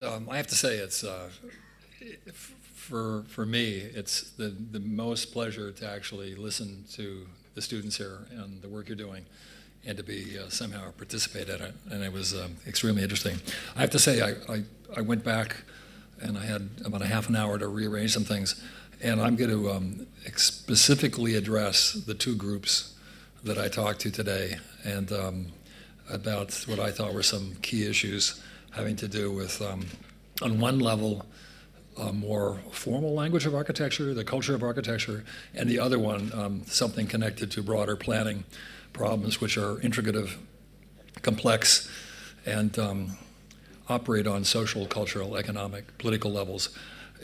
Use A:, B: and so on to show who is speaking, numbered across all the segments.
A: I have to say, it's for me, it's the most pleasure to actually listen to the students here and the work you're doing, and to be somehow participate in it. And it was extremely interesting. I have to say, I went back and I had about a half an hour to rearrange some things, and I'm going to specifically address the two groups that I talked to today, and about what I thought were some key issues having to do with, on one level, a more formal language of architecture, the culture of architecture, and the other one, something connected to broader planning problems, which are intricate, complex, and operate on social, cultural, economic, political levels,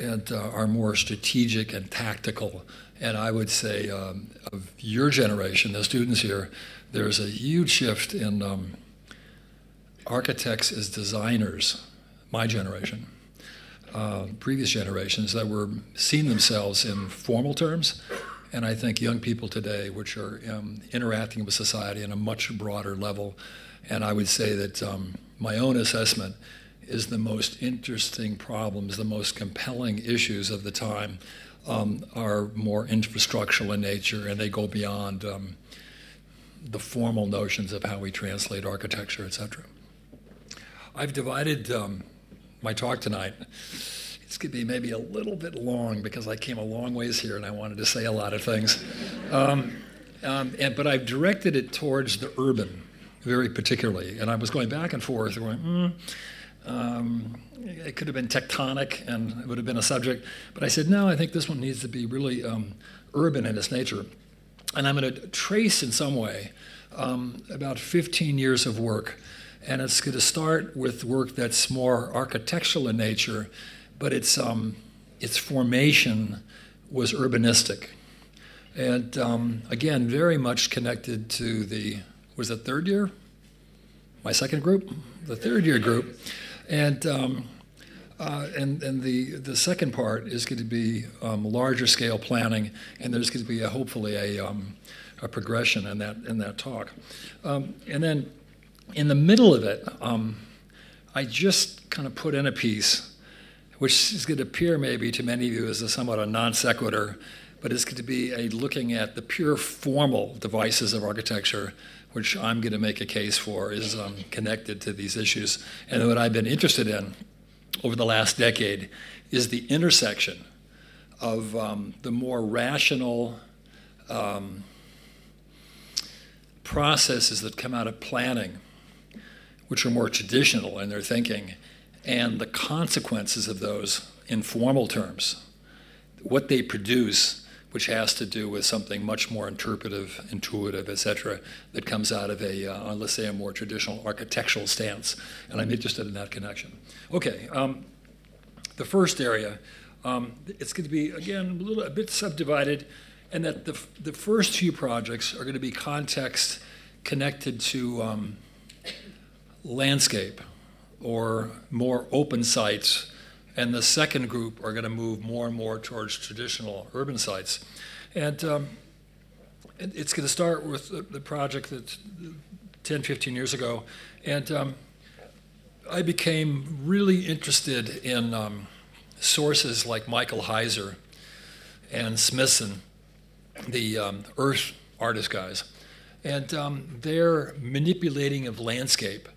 A: and are more strategic and tactical. And I would say of your generation, the students here, there's a huge shift in architects as designers, my generation, previous generations that were seeing themselves in formal terms, and I think young people today, which are interacting with society on a much broader level. And I would say that my own assessment is the most interesting problems, the most compelling issues of the time are more infrastructural in nature, and they go beyond the formal notions of how we translate architecture, et cetera. I've divided my talk tonight. It's going to be maybe a little bit long because I came a long ways here and I wanted to say a lot of things. But I've directed it towards the urban very particularly. And I was going back and forth going, it could have been tectonic and it would have been a subject. But I said, no, I think this one needs to be really urban in its nature. And I'm going to trace in some way about 15 years of work. And it's going to start with work that's more architectural in nature, but its formation was urbanistic. And again, very much connected to was it third year? My second group? The third year group. And the second part is going to be larger scale planning, and there's going to be hopefully a progression in that talk. And then in the middle of it, I just kind of put in a piece, which is going to appear maybe to many of you as somewhat a non sequitur, but it's going to be looking at the pure formal devices of architecture, which I'm going to make a case for is connected to these issues. And what I've been interested in over the last decade is the intersection of the more rational processes that come out of planning, which are more traditional in their thinking, and the consequences of those in formal terms, what they produce, which has to do with something much more interpretive, intuitive, et cetera, that comes out of let's say, a more traditional architectural stance. And I'm interested in that connection. Okay, the first area, it's going to be, again, a bit subdivided, and that the first few projects are going to be context connected to landscape or more open sites, and the second group are going to move more and more towards traditional urban sites. And it's going to start with the project that 10, 15 years ago, and I became really interested in sources like Michael Heiser and Smithson, the Earth artist guys, and their manipulating of landscape.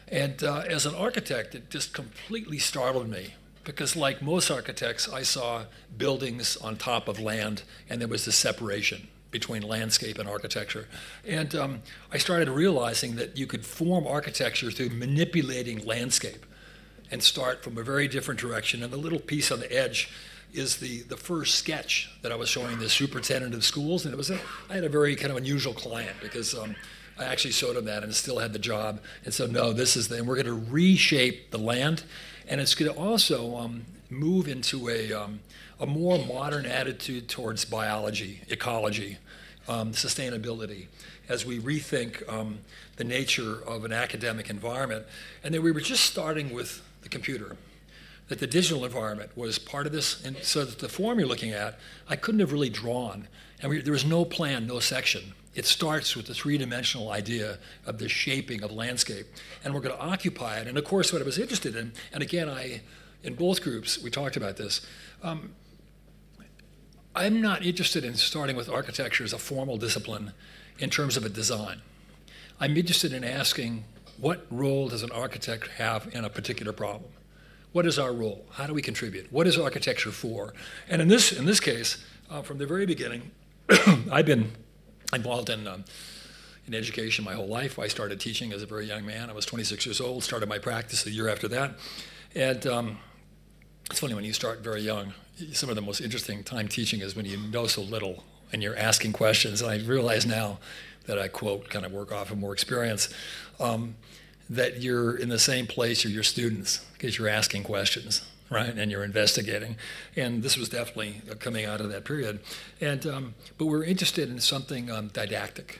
A: And as an architect, it just completely startled me because, like most architects, I saw buildings on top of land, and there was this separation between landscape and architecture. And I started realizing that you could form architecture through manipulating landscape and start from a very different direction. And the little piece on the edge is the first sketch that I was showing the superintendent of schools. And I had a very kind of unusual client because I actually showed him that and still had the job. And so, no, and we're going to reshape the land. And it's going to also move into a more modern attitude towards biology, ecology, sustainability, as we rethink the nature of an academic environment. And then we were just starting with the computer, that the digital environment was part of this. And so that the form you're looking at, I couldn't have really drawn. And there was no plan, no section. It starts with the three-dimensional idea of the shaping of landscape, and we're going to occupy it. And of course, what I was interested in, and again, in both groups, we talked about this, I'm not interested in starting with architecture as a formal discipline in terms of a design. I'm interested in asking, what role does an architect have in a particular problem? What is our role? How do we contribute? What is architecture for? And in this case, from the very beginning, I've been involved in education my whole life. I started teaching as a very young man. I was 26 years old, started my practice a year after that. And it's funny, when you start very young, some of the most interesting time teaching is when you know so little and you're asking questions. And I realize now that I quote, kind of work off of more experience, that you're in the same place as your students because you're asking questions, right? And you're investigating. And this was definitely coming out of that period. And but we're interested in something didactic,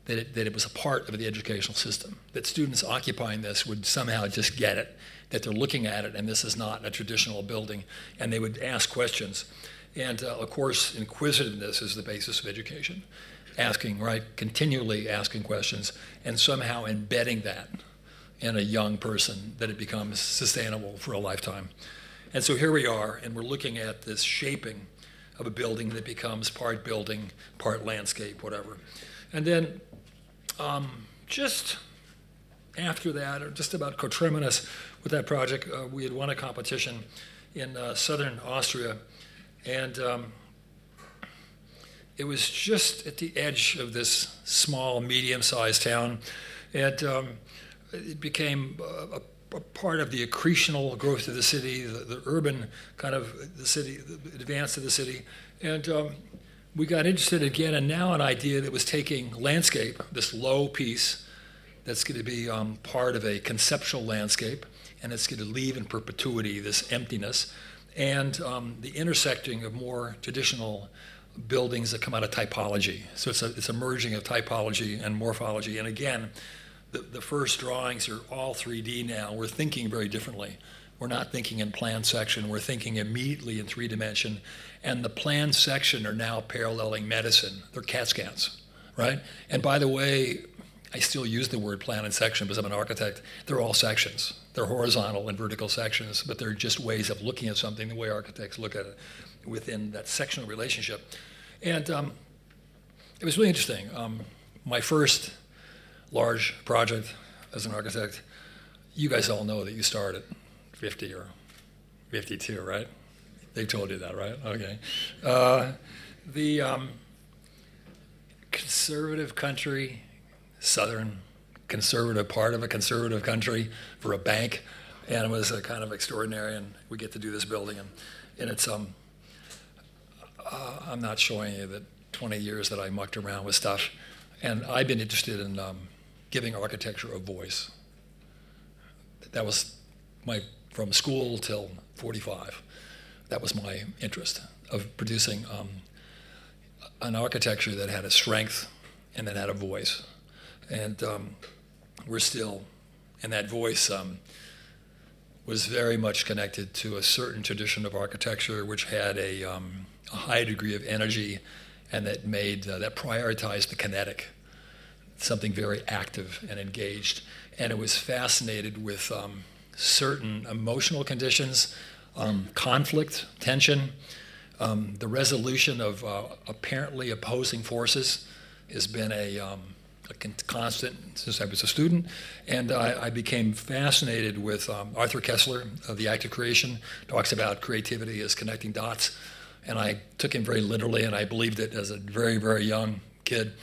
A: that it was a part of the educational system, that students occupying this would somehow just get it, that they're looking at it and this is not a traditional building, and they would ask questions. And of course, inquisitiveness is the basis of education. Asking, right, continually asking questions and somehow embedding that in a young person that it becomes sustainable for a lifetime. And so here we are, and we're looking at this shaping of a building that becomes part building, part landscape, whatever. And then just after that, or just about coterminous with that project, we had won a competition in southern Austria, and it was just at the edge of this small, medium-sized town, and it became a part of the accretional growth of the city, the urban kind of the city, the advance of the city, and we got interested again, and now an idea that was taking landscape, this low piece, that's going to be part of a conceptual landscape, and it's going to leave in perpetuity this emptiness, and the intersecting of more traditional buildings that come out of typology. So it's a merging of typology and morphology. And again, the first drawings are all 3D now. We're thinking very differently. We're not thinking in plan section. We're thinking immediately in 3D. And the plan section are now paralleling medicine. They're CAT scans, right? And by the way, I still use the word plan and section because I'm an architect. They're all sections. They're horizontal and vertical sections, but they're just ways of looking at something the way architects look at it within that sectional relationship. And it was really interesting. My first large project as an architect, you guys all know that you start at 50 or 52, right? They told you that, right? Okay. The conservative country, southern conservative part of a conservative country for a bank, and it was kind of extraordinary, and we get to do this building, and it's I'm not showing you the 20 years that I mucked around with stuff, and I've been interested in giving architecture a voice. That was from school till 45. That was my interest, of producing an architecture that had a strength and that had a voice. And we're still, and that voice was very much connected to a certain tradition of architecture which had a high degree of energy, and that that prioritized the kinetic, something very active and engaged. And it was fascinated with certain emotional conditions, conflict, tension, the resolution of apparently opposing forces has been a constant since I was a student. And I became fascinated with Arthur Koestler of The Act of Creation, talks about creativity as connecting dots. And I took him very literally, and I believed it as a very, very young kid.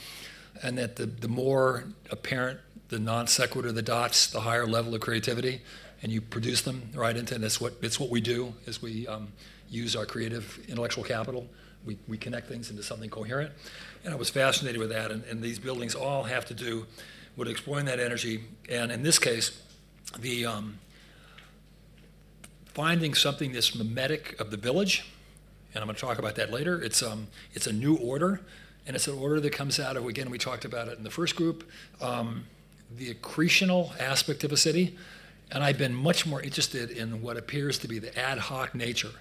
A: And that the more apparent the non sequitur, the dots, the higher level of creativity, and you produce them right into, and it's what we do, is we use our creative intellectual capital. We connect things into something coherent. And I was fascinated with that, and these buildings all have to do with exploring that energy. And in this case, the finding something that's mimetic of the village, and I'm going to talk about that later. It's a new order, and it's an order that comes out of, again, we talked about it in the first group, the accretional aspect of a city. And I've been much more interested in what appears to be the ad hoc nature,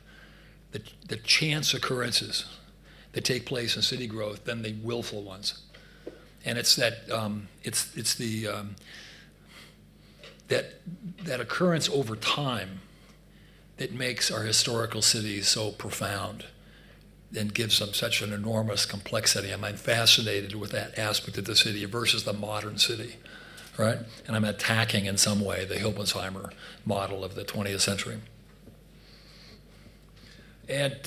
A: the chance occurrences that take place in city growth than the willful ones. And it's that it's the that occurrence over time that makes our historical cities so profound and gives them such an enormous complexity. I'm fascinated with that aspect of the city versus the modern city, right? And I'm attacking in some way the Hilbensheimer model of the 20th century. And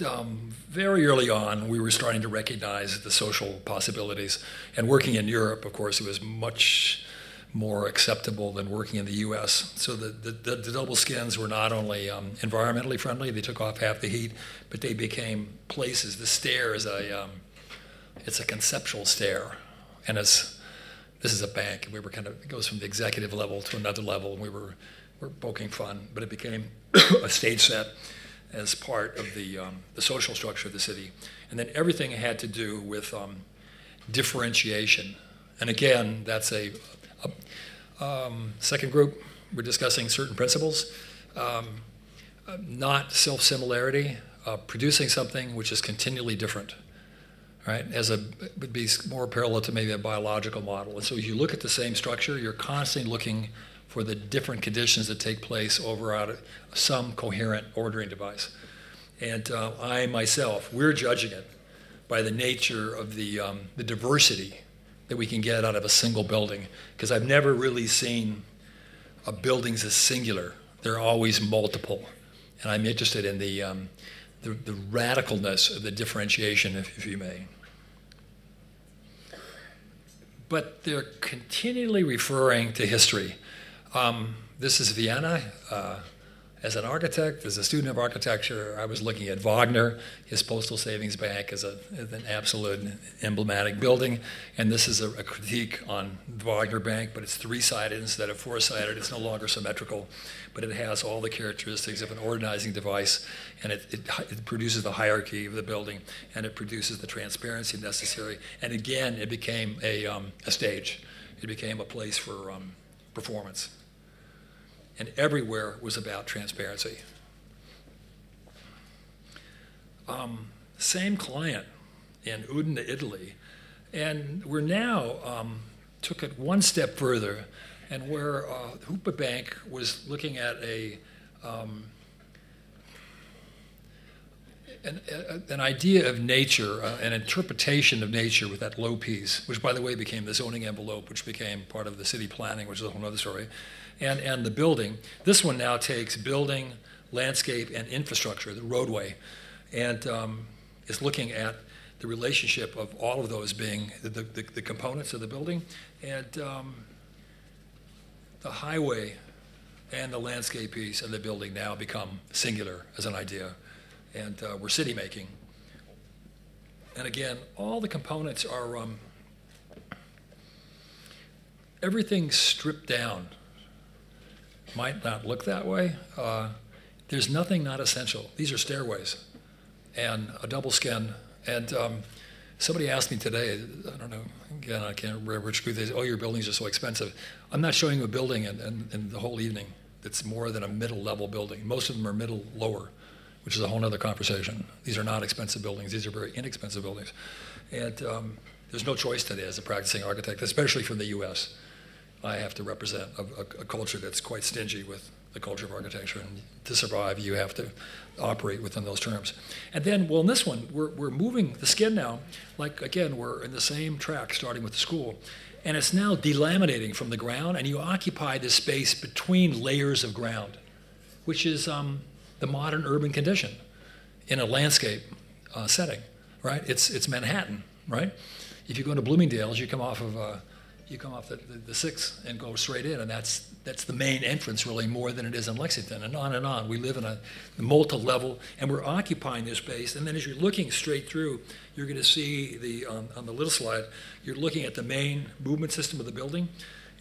A: very early on, we were starting to recognize the social possibilities. And working in Europe, of course, it was much more acceptable than working in the US. So the double skins were not only environmentally friendly, they took off half the heat, but they became places. The stair is it's a conceptual stair. And this is a bank. We were it goes from the executive level to another level, and we're poking fun, but it became a stage set as part of the social structure of the city. And then everything had to do with differentiation. And again, that's a second group. We're discussing certain principles, not self-similarity, producing something which is continually different, right? Would be more parallel to maybe a biological model. And so as you look at the same structure, you're constantly looking for the different conditions that take place over some coherent ordering device. And I myself, we're judging it by the nature of the diversity that we can get out of a single building, because I've never really seen buildings as singular. They're always multiple. And I'm interested in the radicalness of the differentiation, if you may. But they're continually referring to history. This is Vienna. As an architect, as a student of architecture, I was looking at Wagner, his Postal Savings Bank as an absolute emblematic building. And this is a critique on Wagner Bank, but it's three-sided instead of four-sided. It's no longer symmetrical, but it has all the characteristics of an organizing device, and it produces the hierarchy of the building, and it produces the transparency necessary. And again, it became a stage. It became a place for performance. And everywhere was about transparency. Same client in Udine, Italy. And we're now took it one step further, and where Hoopa Bank was looking at an idea of nature, an interpretation of nature with that low piece, which, by the way, became the zoning envelope, which became part of the city planning, which is a whole other story, and the building. This one now takes building, landscape, and infrastructure, the roadway, and is looking at the relationship of all of those being the components of the building, and the highway and the landscape piece of the building now become singular as an idea. And we're city making. And again, all the components are everything's stripped down. Might not look that way. There's nothing not essential. These are stairways and a double skin. And somebody asked me today, I don't know, again, I can't remember which group, they said, oh, your buildings are so expensive. I'm not showing you a building in the whole evening that's more than a middle level building. Most of them are middle lower, which is a whole other conversation. These are not expensive buildings. These are very inexpensive buildings. And there's no choice today as a practicing architect, especially from the US. I have to represent a culture that's quite stingy with the culture of architecture. And to survive, you have to operate within those terms. And then, well, in this one, we're moving the skin now. Like, again, we're in the same track, starting with the school. And it's now delaminating from the ground, and you occupy this space between layers of ground, which is the modern urban condition in a landscape setting, right? It's Manhattan, right? If you go to Bloomingdale's, you come off of the 6th and go straight in, and that's the main entrance really more than it is in Lexington, and on and on. We live in a multi-level, and we're occupying this space. And then as you're looking straight through, you're going to see on the little slide, you're looking at the main movement system of the building,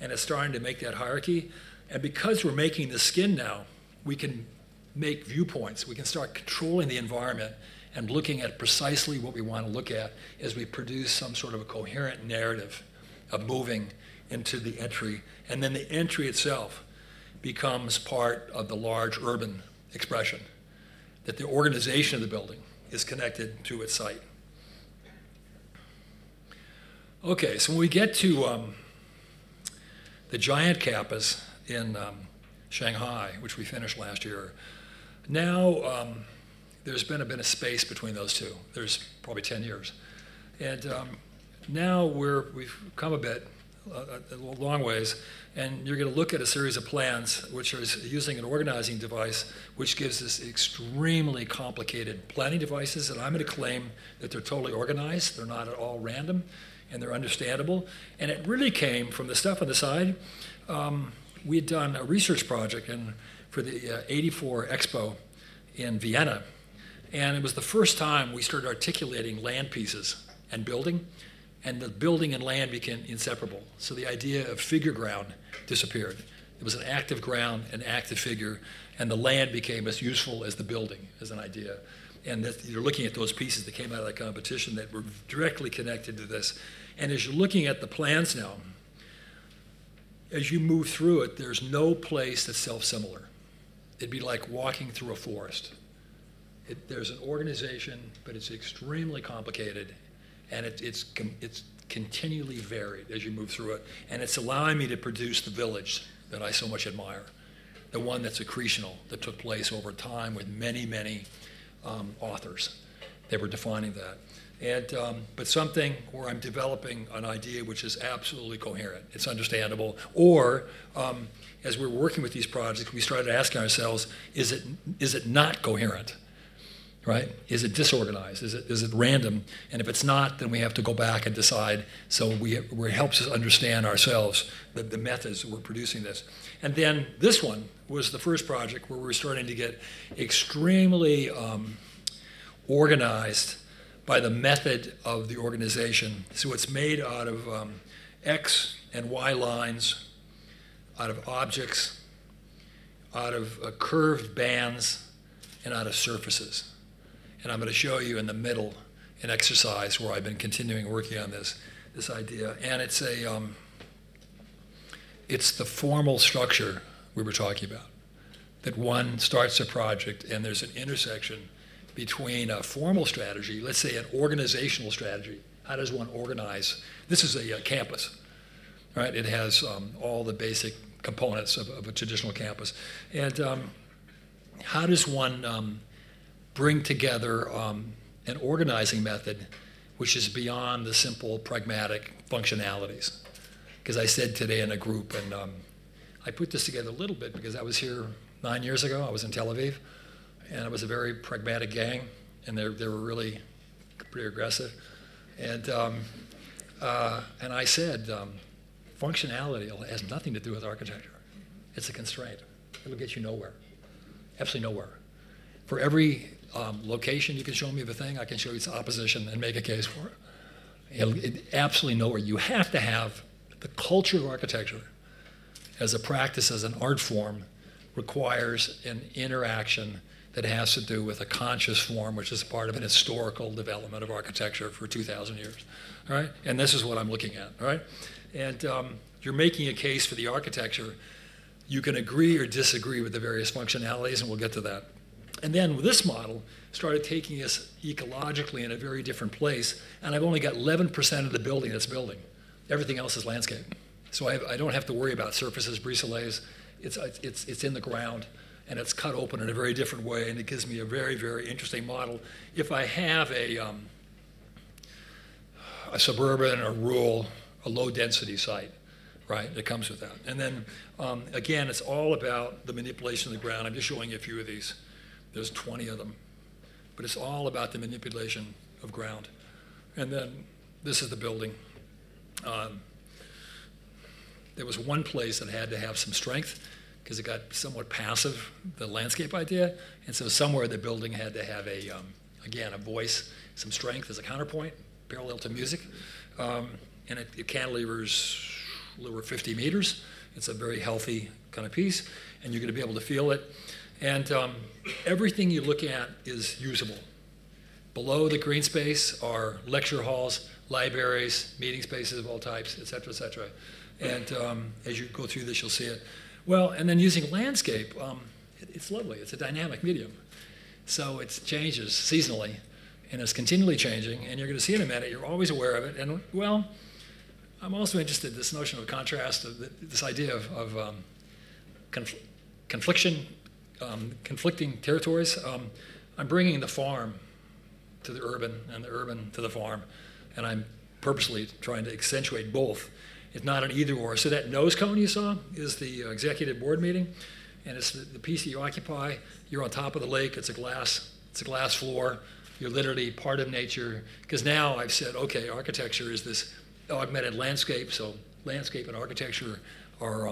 A: and it's starting to make that hierarchy. And because we're making the skin now, we can make viewpoints. We can start controlling the environment and looking at precisely what we want to look at as we produce some sort of a coherent narrative of moving into the entry. And then the entry itself becomes part of the large urban expression, that the organization of the building is connected to its site. Okay, so when we get to the giant campus in Shanghai, which we finished last year, now there's been a bit of space between those two. There's probably 10 years. And now we've come a long ways, and you're going to look at a series of plans which is using an organizing device which gives us extremely complicated planning devices, and I'm going to claim that they're totally organized, they're not at all random, and they're understandable. And it really came from the stuff on the side. We had done a research project for the 84 Expo in Vienna, and it was the first time we started articulating land pieces and building, and the building and land became inseparable. So the idea of figure ground disappeared. It was an active ground, an active figure, and the land became as useful as the building as an idea. And that you're looking at those pieces that came out of that competition that were directly connected to this. And as you're looking at the plans now, as you move through it, there's no place that's self-similar. It'd be like walking through a forest. There's an organization, but it's extremely complicated, and it's continually varied as you move through it. And it's allowing me to produce the village that I so much admire, the one that's accretional, that took place over time with many, many authors. They were defining that. And, but something where I'm developing an idea which is absolutely coherent. It's understandable. Or, as we're working with these projects, we started asking ourselves, is it not coherent? Right? Is it disorganized? Is it random? And if it's not, then we have to go back and decide. So it helps us understand ourselves, the methods that we're producing this. And then this one was the first project where we're starting to get extremely organized by the method of the organization. So it's made out of X and Y lines, out of objects, out of curved bands, and out of surfaces. And I'm going to show you in the middle an exercise where I've been continuing working on this idea. And it's the formal structure we were talking about, that one starts a project and there's an intersection between a formal strategy, let's say an organizational strategy. How does one organize? This is a campus, right? It has all the basic components of a traditional campus. And how does one bring together an organizing method which is beyond the simple pragmatic functionalities? Because I said today in a group, and I put this together a little bit because I was here 9 years ago. I was in Tel Aviv, and it was a very pragmatic gang, and they were really pretty aggressive. And I said, functionality has nothing to do with architecture. It's a constraint. It'll get you nowhere, absolutely nowhere. For every location you can show me of a thing, I can show you its opposition and make a case for it. Absolutely nowhere. You have to have the culture of architecture as a practice, as an art form, requires an interaction that has to do with a conscious form, which is part of an historical development of architecture for 2,000 years. All right? And this is what I'm looking at. All right? And you're making a case for the architecture. You can agree or disagree with the various functionalities, and we'll get to that. And then with this model, started taking us ecologically in a very different place, and I've only got 11% of the building that's building. Everything else is landscape. So I don't have to worry about surfaces, brise-soleils. It's in the ground, and it's cut open in a very different way, and it gives me a very, very interesting model. If I have a suburban or rural, a low-density site, right, it comes with that. And then, again, it's all about the manipulation of the ground. I'm just showing you a few of these. There's 20 of them. But it's all about the manipulation of ground. And then this is the building. There was one place that had to have some strength because it got somewhat passive, the landscape idea. And so somewhere the building had to have again, a voice, some strength as a counterpoint, parallel to music. And it cantilevers over 50 meters. It's a very healthy kind of piece, and you're going to be able to feel it. And everything you look at is usable. Below the green space are lecture halls, libraries, meeting spaces of all types, et cetera, et cetera. And as you go through this, you'll see it. Well, and then using landscape, it's lovely. It's a dynamic medium. So it changes seasonally, and it's continually changing, and you're going to see in a minute. You're always aware of it. And, well, I'm also interested in this notion of contrast, of this idea of conflicting territories. I'm bringing the farm to the urban and the urban to the farm, and I'm purposely trying to accentuate both. It's not an either or. So that nose cone you saw is the executive board meeting, and it's the piece that you occupy. You're on top of the lake. It's a glass floor. You're literally part of nature. Because now I've said, okay, architecture is this augmented landscape. So landscape and architecture are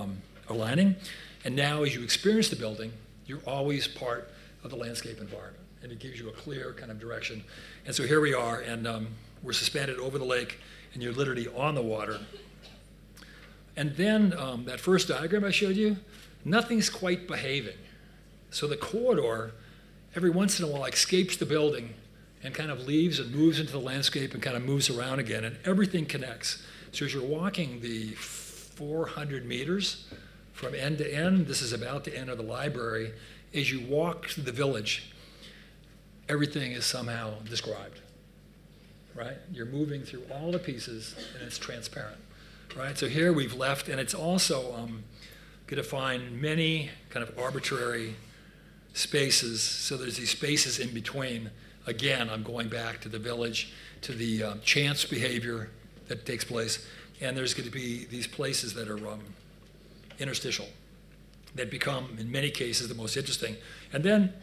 A: aligning. And now as you experience the building, you're always part of the landscape environment. And it gives you a clear kind of direction. And so here we are, and we're suspended over the lake, and you're literally on the water. And then that first diagram I showed you, nothing's quite behaving. So the corridor, every once in a while, escapes the building and kind of leaves and moves into the landscape and kind of moves around again, and everything connects. So as you're walking the 400 meters from end to end, this is about the end of the library, as you walk through the village, everything is somehow described, right? You're moving through all the pieces, and it's transparent, right? So here we've left, and it's also going to find many kind of arbitrary spaces. So there's these spaces in between. Again, I'm going back to the village, to the chance behavior that takes place, and there's going to be these places that are interstitial, that become, in many cases, the most interesting. And then,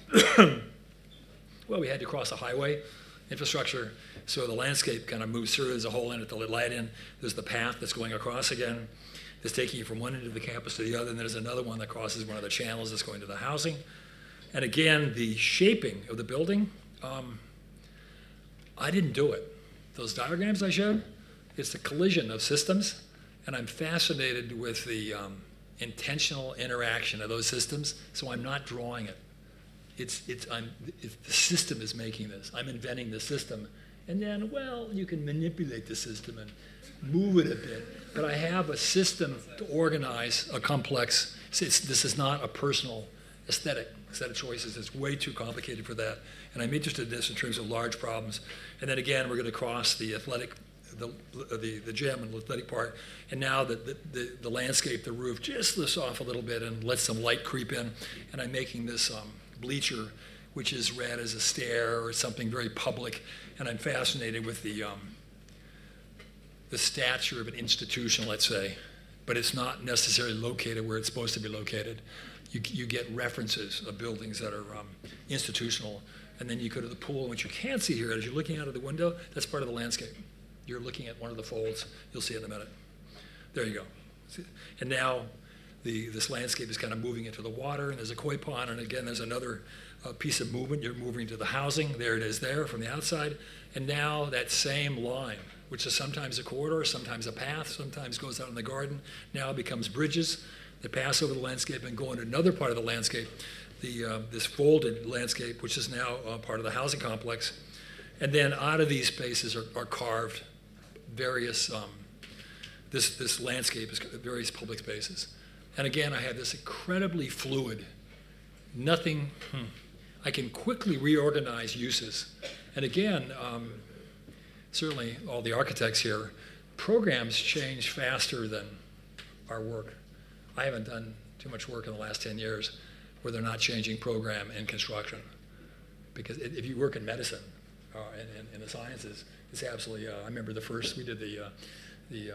A: well, we had to cross a highway infrastructure, so the landscape kind of moves through. There's a hole in it to let light in. There's the path that's going across again. That's taking you from one end of the campus to the other, and there's another one that crosses one of the channels that's going to the housing. And again, the shaping of the building, I didn't do it. Those diagrams I showed, it's the collision of systems, and I'm fascinated with the intentional interaction of those systems, so I'm not drawing it. The system is making this. I'm inventing the system. And then, well, you can manipulate the system and move it a bit. But I have a system to organize a complex. This is not a personal aesthetic set of choices. It's way too complicated for that. And I'm interested in this in terms of large problems. And then again, we're going to cross the athletic, the gym and the athletic park. And now the landscape, the roof just lifts off a little bit and lets some light creep in. And I'm making this bleacher, which is read as a stair or something very public. And I'm fascinated with the stature of an institution, let's say, but it's not necessarily located where it's supposed to be located. You get references of buildings that are institutional, and then you go to the pool, and what you can't see here, as you're looking out of the window, that's part of the landscape. You're looking at one of the folds. You'll see it in a minute. There you go. And now this landscape is kind of moving into the water, and there's a koi pond, and again, there's another piece of movement. You're moving to the housing. There it is there from the outside. And now that same line, which is sometimes a corridor, sometimes a path, sometimes goes out in the garden, now becomes bridges that pass over the landscape and go into another part of the landscape, this folded landscape, which is now part of the housing complex. And then out of these spaces are carved various, this landscape is various public spaces. And again, I have this incredibly fluid, nothing, I can quickly reorganize uses. And again, certainly all the architects here, programs change faster than our work. I haven't done too much work in the last 10 years where they're not changing program in construction. Because if you work in medicine, in the sciences, it's absolutely, I remember we did the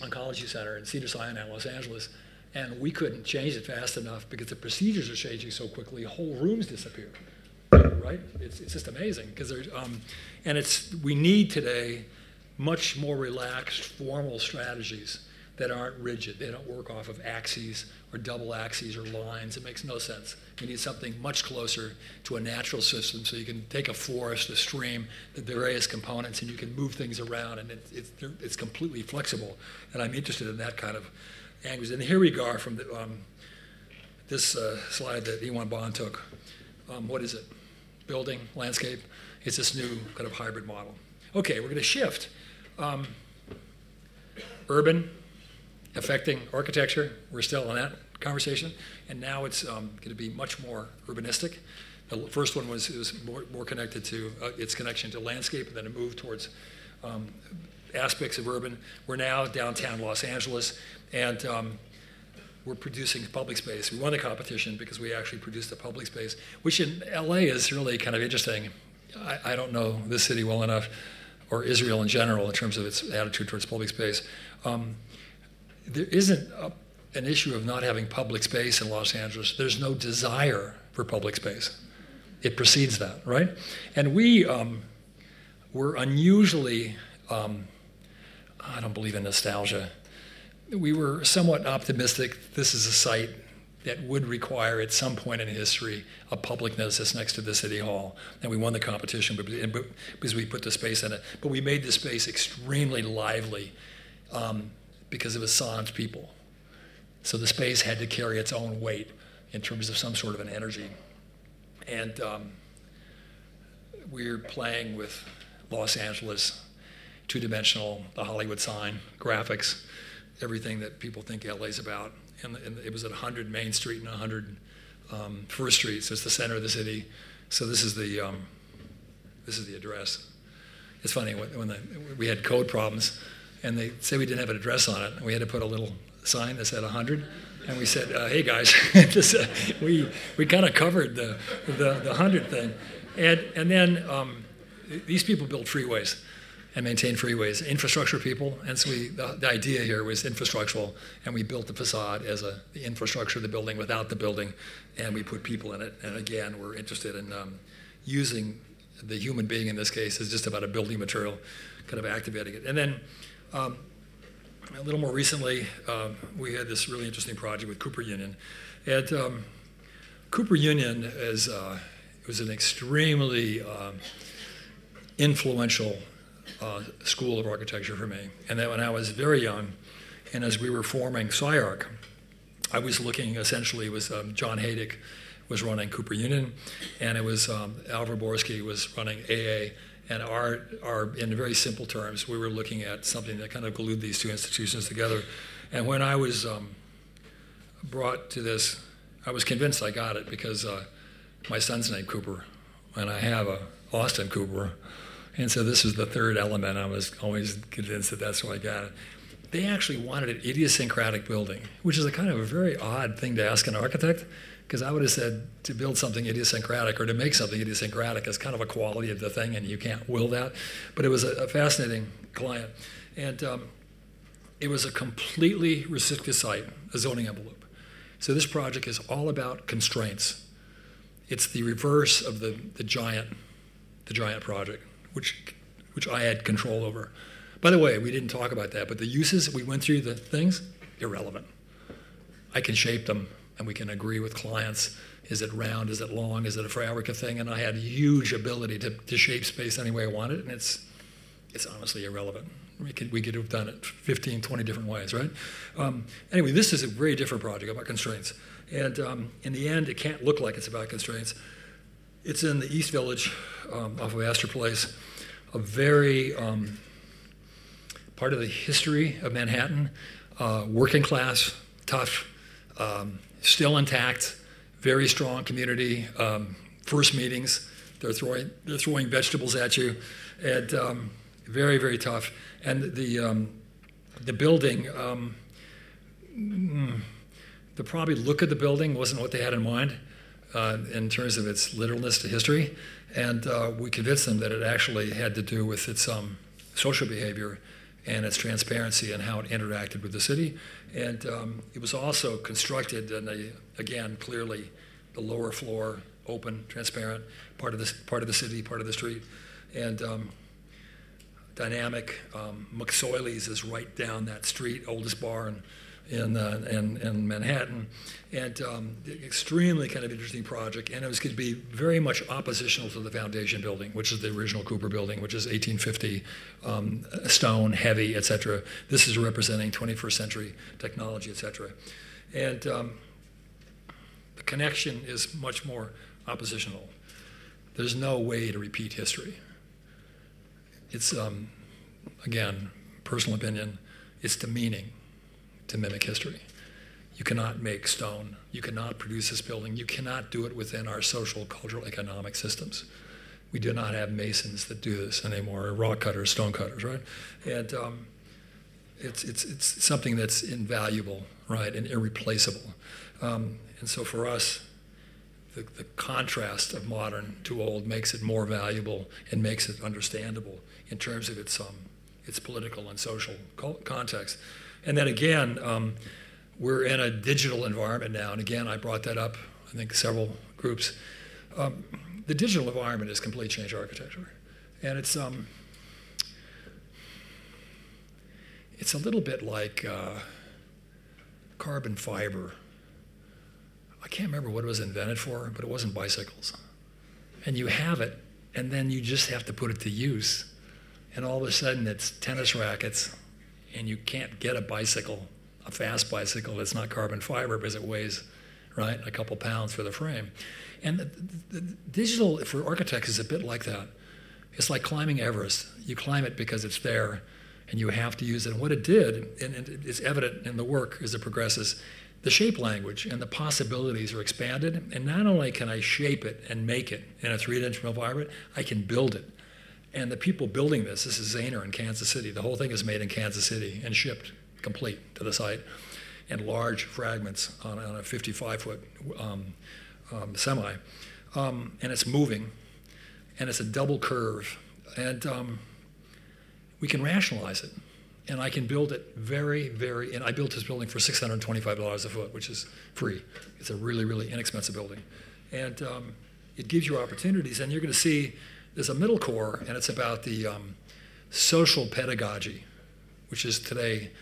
A: oncology center in Cedars-Sinai, Los Angeles, and we couldn't change it fast enough because the procedures are changing so quickly, whole rooms disappear, right? It's just amazing, because there's, and we need today much more relaxed, formal strategies that aren't rigid. They don't work off of axes or double axes or lines. It makes no sense. You need something much closer to a natural system, so you can take a forest, a stream, the various components, and you can move things around, and it's completely flexible. And I'm interested in that kind of angles. And here we are from this slide that Iwan Bond took. What is it? Building, landscape. It's this new kind of hybrid model. Okay, we're going to shift. Urban, affecting architecture. We're still in that conversation. And now it's going to be much more urbanistic. The first one was more connected to its connection to landscape, and then it moved towards aspects of urban. We're now downtown Los Angeles, and we're producing public space. We won the competition because we actually produced a public space, which in LA is really kind of interesting. I don't know this city well enough, or Israel in general, in terms of its attitude towards public space. There isn't an issue of not having public space in Los Angeles. There's no desire for public space. It precedes that, right? And we were unusually, I don't believe in nostalgia. We were somewhat optimistic. This is a site that would require at some point in history a publicness that's next to the city hall. And we won the competition because we put the space in it. But we made the space extremely lively because it was sans people. So the space had to carry its own weight in terms of some sort of an energy. And we're playing with Los Angeles, two-dimensional, the Hollywood sign, graphics, everything that people think LA's about. And it was at 100 Main Street and 100 First Street, so it's the center of the city. So this is the address. It's funny, when we had code problems, and they said we didn't have an address on it, and we had to put a little sign that said 100, and we said, hey guys, we kind of covered the 100 thing. And then these people built freeways and maintain freeways, infrastructure people, and so the idea here was infrastructural, and we built the facade as the infrastructure of the building without the building, and we put people in it. And again, we're interested in using the human being in this case as just about a building material, kind of activating it. And then a little more recently, we had this really interesting project with Cooper Union. And Cooper Union was an extremely influential school of architecture for me. And then when I was very young, and as we were forming SciArc, I was looking, essentially, it was John Haydick was running Cooper Union, and it was Alvar Borsky was running AA. And in very simple terms, we were looking at something that kind of glued these two institutions together. And when I was brought to this, I was convinced I got it because my son's named Cooper, and I have a Austin Cooper. And so this was the third element. I was always convinced that that's why I got it. They actually wanted an idiosyncratic building, which is a kind of a very odd thing to ask an architect, because I would have said to build something idiosyncratic or to make something idiosyncratic is kind of a quality of the thing, and you can't will that. But it was a fascinating client. And it was a completely restricted site, a zoning envelope. So this project is all about constraints. It's the reverse of the giant project, which I had control over. By the way, we didn't talk about that, but the uses, we went through the things, irrelevant. I can shape them, and we can agree with clients. Is it round? Is it long? Is it a fabrica thing? And I had huge ability to shape space any way I wanted, and it's honestly irrelevant. We could have done it 15, 20 different ways, right? Anyway, this is a very different project about constraints. And in the end, it can't look like it's about constraints. It's in the East Village off of Astor Place, a very part of the history of Manhattan, working class, tough, still intact, very strong community. First meetings, they're throwing vegetables at you, and very, very tough. And the building, the probably look of the building wasn't what they had in mind in terms of its literalness to history. And we convinced them that it actually had to do with its social behavior and its transparency and how it interacted with the city. And it was also constructed in again, clearly the lower floor, open, transparent, part of the city, part of the street. And dynamic. McSoyley's is right down that street, oldest bar in Manhattan, and extremely kind of interesting project. And it was going to be very much oppositional to the foundation building, which is the original Cooper building, which is 1850, stone, heavy, et cetera. This is representing 21st century technology, et cetera. And the connection is much more oppositional. There's no way to repeat history. It's, again, personal opinion, it's demeaning to mimic history. You cannot make stone. You cannot produce this building. You cannot do it within our social, cultural, economic systems. We do not have masons that do this anymore, or rock cutters, stone cutters, right? And it's something that's invaluable, right, and irreplaceable. And so for us, the contrast of modern to old makes it more valuable and makes it understandable in terms of its political and social context. And then again, we're in a digital environment now, and again, I brought that up, I think several groups. The digital environment has completely changed architecture, and it's a little bit like carbon fiber. I can't remember what it was invented for, but it wasn't bicycles. And you have it, and then you just have to put it to use. And all of a sudden, it's tennis rackets, and you can't get a bicycle, a fast bicycle that's not carbon fiber because it weighs, right, a couple pounds for the frame. And the digital for architects is a bit like that. It's like climbing Everest. You climb it because it's there, and you have to use it. And what it did, and it's evident in the work as it progresses, the shape language and the possibilities are expanded. And not only can I shape it and make it in a three-dimensional environment, I can build it. And the people building this is Zahner in Kansas City. The whole thing is made in Kansas City and shipped complete to the site in large fragments on a 55-foot semi. And it's moving, and it's a double curve. And we can rationalize it. And I can build it and I built this building for $625 a foot, which is free. It's a really, really inexpensive building. And it gives you opportunities, and you're going to see there's a middle core, and it's about the social pedagogy, which is today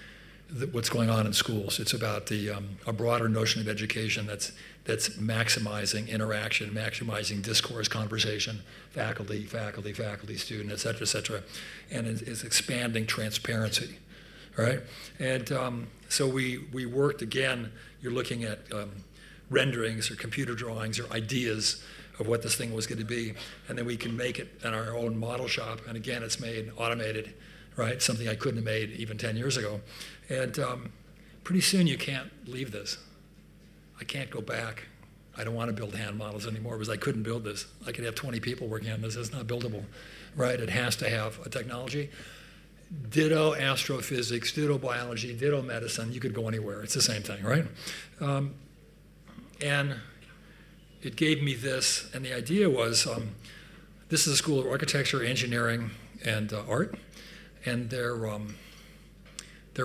A: what's going on in schools. It's about a broader notion of education that's maximizing interaction, maximizing discourse, conversation, faculty, student, et cetera, and it's expanding transparency, right? And so we worked again. You're looking at renderings or computer drawings or ideas of what this thing was going to be, and then we can make it in our own model shop. And again, it's made automated, right? Something I couldn't have made even 10 years ago. And pretty soon you can't leave this. I can't go back. I don't want to build hand models anymore because I couldn't build this. I could have 20 people working on this. It's not buildable, right? It has to have a technology. Ditto astrophysics, ditto biology, ditto medicine. You could go anywhere. It's the same thing, right? And it gave me this, and the idea was, this is a school of architecture, engineering, and art, and their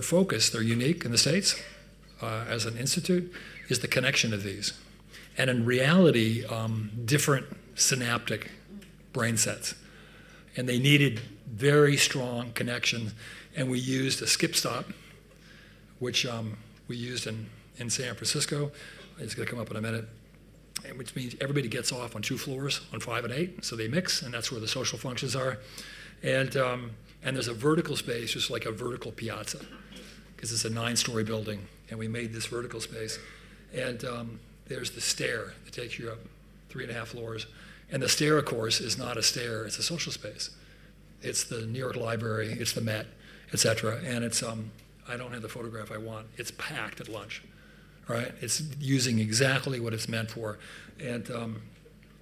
A: focus, they're unique in the States as an institute, is the connection of these. And in reality, different synaptic brain sets. And they needed very strong connections, and we used a skip stop, which we used in San Francisco. It's going to come up in a minute. Which means everybody gets off on 2 floors, on 5 and 8, so they mix, and that's where the social functions are. And there's a vertical space, just like a vertical piazza, because it's a 9-story building, and we made this vertical space. And there's the stair that takes you up 3.5 floors. And the stair, of course, is not a stair, it's a social space. It's the New York Library, it's the Met, et cetera. And it's, I don't have the photograph I want, it's packed at lunch. Right? It's using exactly what it's meant for. And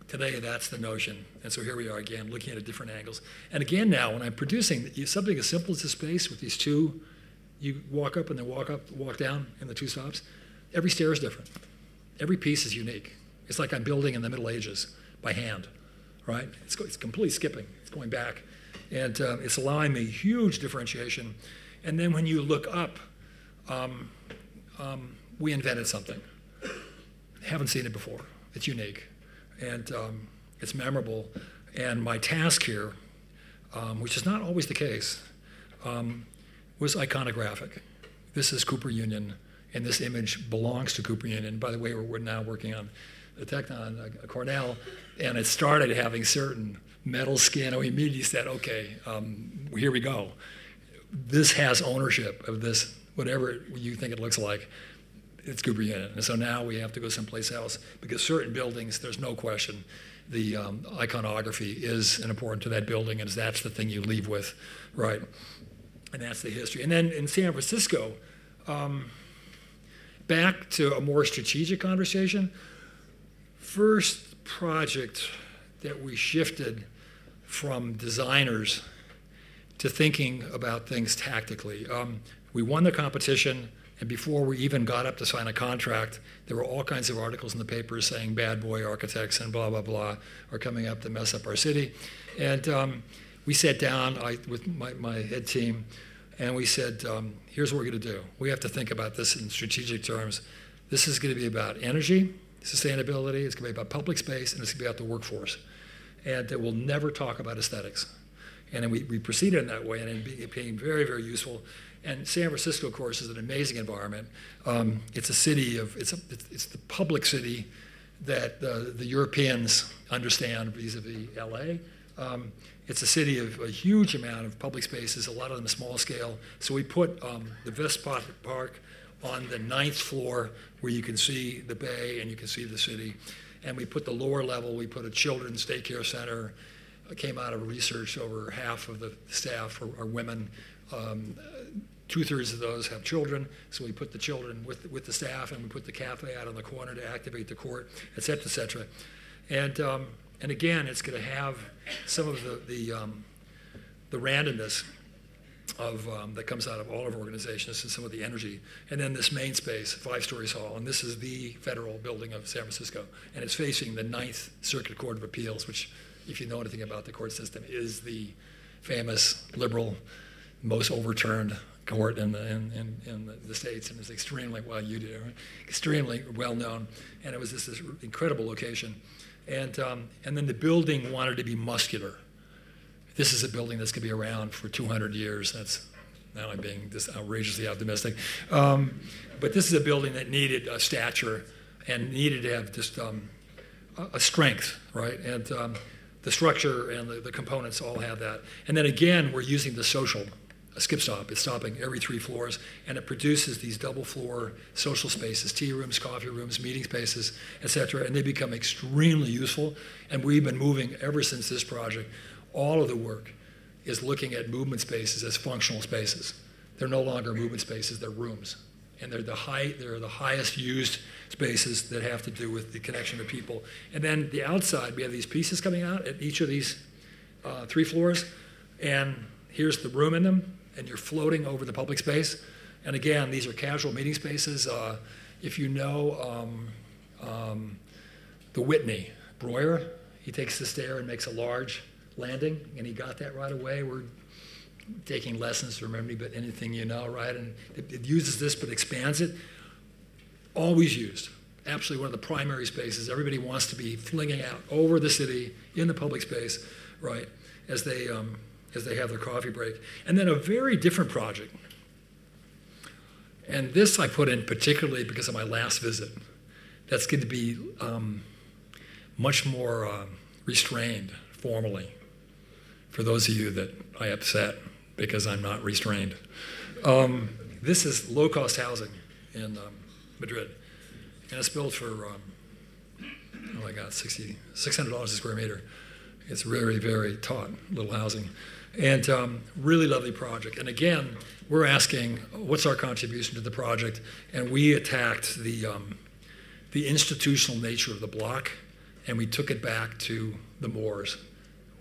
A: today, that's the notion. And so here we are again, looking at it different angles. And again now, when I'm producing something as simple as this space with these 2, you walk up and then walk down in the 2 stops, every stair is different. Every piece is unique. It's like I'm building in the Middle Ages by hand, right? It's completely skipping. It's going back. And it's allowing me huge differentiation. And then when you look up, we invented something. Haven't seen it before. It's unique, and it's memorable. And my task here, which is not always the case, was iconographic. This is Cooper Union, and this image belongs to Cooper Union. By the way, we're now working on the Technion Cornell, and it started having certain metal skin. We immediately said, okay, here we go. This has ownership of this, whatever you think it looks like. It's Cooper Union. And so now we have to go someplace else because certain buildings, there's no question, the iconography is important to that building, and that's the thing you leave with, right? And that's the history. And then in San Francisco, back to a more strategic conversation, first project that we shifted from designers to thinking about things tactically. We won the competition, and before we even got up to sign a contract, there were all kinds of articles in the papers saying bad boy architects and blah, blah, blah are coming up to mess up our city. And we sat down with my head team, and we said, here's what we're going to do. We have to think about this in strategic terms. This is going to be about energy, sustainability, it's going to be about public space, and it's going to be about the workforce. And we'll never talk about aesthetics. And then we proceeded in that way, and it became very, very useful. And San Francisco, of course, is an amazing environment. It's a city it's the public city that the Europeans understand vis-a-vis LA. It's a city of a huge amount of public spaces, a lot of them small scale. So we put the Vespa Park on the 9th floor where you can see the bay and you can see the city. And we put the lower level, we put a children's daycare center. It came out of research, over half of the staff are women. 2/3 of those have children, so we put the children with the staff, and we put the cafe out on the corner to activate the court, et cetera, et cetera. And again, it's going to have some of the randomness of that comes out of all of our organizations and some of the energy. And then this main space, 5 stories tall, and this is the federal building of San Francisco, and it's facing the 9th Circuit Court of Appeals, which, if you know anything about the court system, is the famous liberal, most overturned court in the States, and it's extremely, well, you do, right? Extremely well known, and it was this incredible location. And then the building wanted to be muscular. This is a building that's going to be around for 200 years. Now I'm being this outrageously optimistic. But this is a building that needed a stature and needed to have just a strength, right? And the structure and the components all have that. And then again, we're using the social skip stop. It's stopping every 3 floors, and it produces these double floor social spaces, tea rooms, coffee rooms, meeting spaces, et cetera, and they become extremely useful. And we've been moving ever since this project. All of the work is looking at movement spaces as functional spaces. They're no longer movement spaces, they're rooms. And they're the highest used spaces that have to do with the connection to people. And then the outside, we have these pieces coming out at each of these 3 floors, and here's the room in them, and you're floating over the public space. And again, these are casual meeting spaces. If you know the Whitney, Breuer, he takes the stair and makes a large landing, and he got that right away. We're taking lessons from anything you know, right? And it uses this but expands it. Always used. Absolutely one of the primary spaces. Everybody wants to be flinging out over the city in the public space, right, as they have their coffee break. And then a very different project. And this I put in particularly because of my last visit. That's going to be much more restrained formally for those of you that I upset because I'm not restrained. This is low-cost housing in Madrid. And it's built for, oh my God, $600 a square meter. It's very, very taut little housing. And really lovely project. And again, we're asking, what's our contribution to the project? And we attacked the institutional nature of the block, and we took it back to the Moors,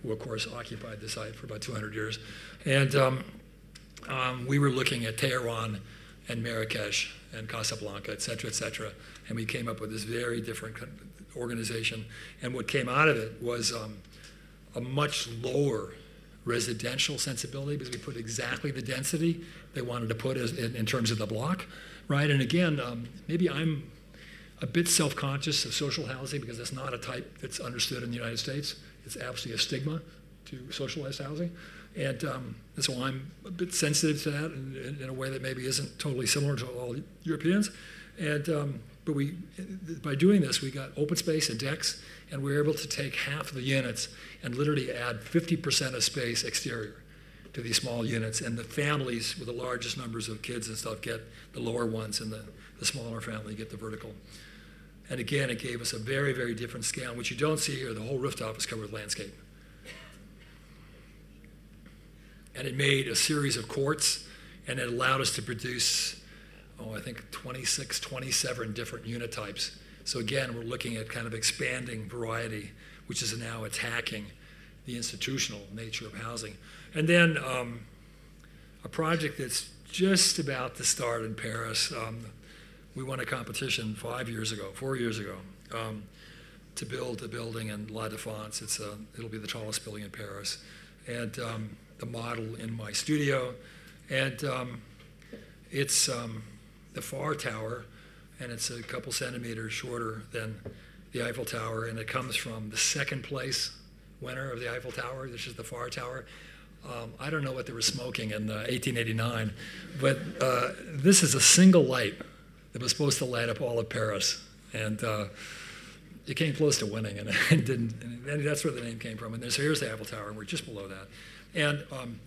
A: who of course occupied the site for about 200 years. And we were looking at Tehran and Marrakesh and Casablanca, et cetera, and we came up with this very different organization. And what came out of it was a much lower residential sensibility, because we put exactly the density they wanted to put in terms of the block, right? And again, maybe I'm a bit self-conscious of social housing because it's not a type that's understood in the United States. It's absolutely a stigma to socialized housing. And so I'm a bit sensitive to that in a way that maybe isn't totally similar to all Europeans. And but by doing this, we got open space and decks, and we were able to take half of the units and literally add 50% of space exterior to these small units. And the families with the largest numbers of kids and stuff get the lower ones, and the smaller family get the vertical. And again, it gave us a very, very different scale, which you don't see here. The whole rooftop is covered with landscape. And it made a series of courts, and it allowed us to produce, I think 26, 27 different unit types. So again, we're looking at kind of expanding variety, which is now attacking the institutional nature of housing. And then a project that's just about to start in Paris. We won a competition 4 years ago, to build a building in La Défense. It'll be the tallest building in Paris. And the model in my studio. And it's the Far Tower, and it's a couple centimeters shorter than the Eiffel Tower, and it comes from the second place winner of the Eiffel Tower. This is the Far Tower. I don't know what they were smoking in 1889, but this is a single light that was supposed to light up all of Paris, and it came close to winning, and it didn't. And that's where the name came from. And so here's the Eiffel Tower, and we're just below that, and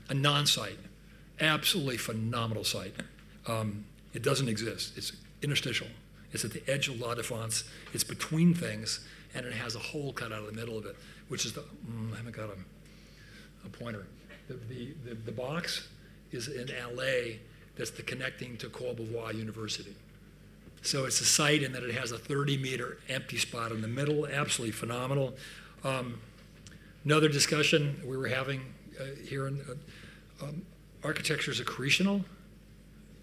A: a non-site, absolutely phenomenal site. It doesn't exist. It's interstitial. It's at the edge of La Défense. It's between things, and it has a hole cut out of the middle of it, which is the. I haven't got a pointer. The box is an alley that's the connecting to Courbevoie University. So it's a site in that it has a 30-meter empty spot in the middle, absolutely phenomenal. Another discussion we were having here in architecture is accretional.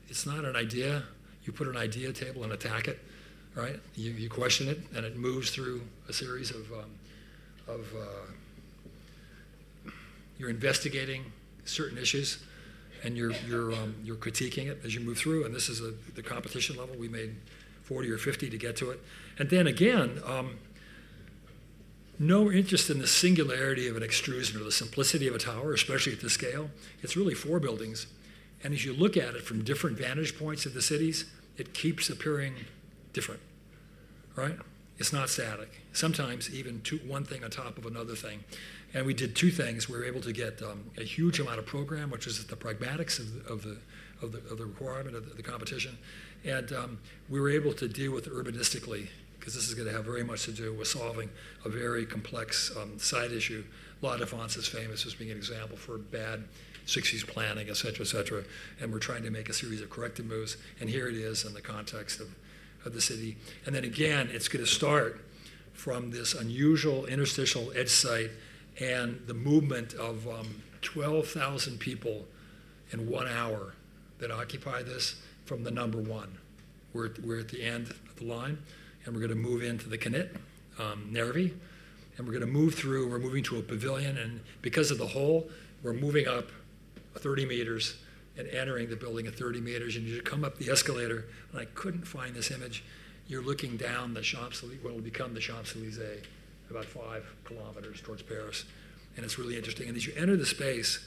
A: It's not an idea. You put an idea table and attack it, right? You question it, and it moves through a series of you're investigating certain issues, and you're critiquing it as you move through. And this is the competition level. We made 40 or 50 to get to it. And then again, no interest in the singularity of an extrusion or the simplicity of a tower, especially at this scale. It's really 4 buildings. And as you look at it from different vantage points of the cities, it keeps appearing different, right? It's not static. Sometimes even one thing on top of another thing. And we did 2 things. We were able to get a huge amount of program, which is the pragmatics of the requirement of the competition. And we were able to deal with it urbanistically, because this is going to have very much to do with solving a very complex site issue. La Défense is famous as being an example for bad 60s planning, et cetera, and we're trying to make a series of corrective moves, and here it is in the context of the city. And then again, it's going to start from this unusual interstitial edge site and the movement of 12,000 people in 1 hour that occupy this from the number 1. We're at the end of the line, and we're going to move into the Kinetic Narrative, and we're going to move through. We're moving to a pavilion, and because of the hole, we're moving up 30 meters and entering the building at 30 meters, and you come up the escalator, and I couldn't find this image. You're looking down the Champs-Élysées, what will become the Champs-Élysées, about 5 kilometers towards Paris, and it's really interesting. And as you enter the space,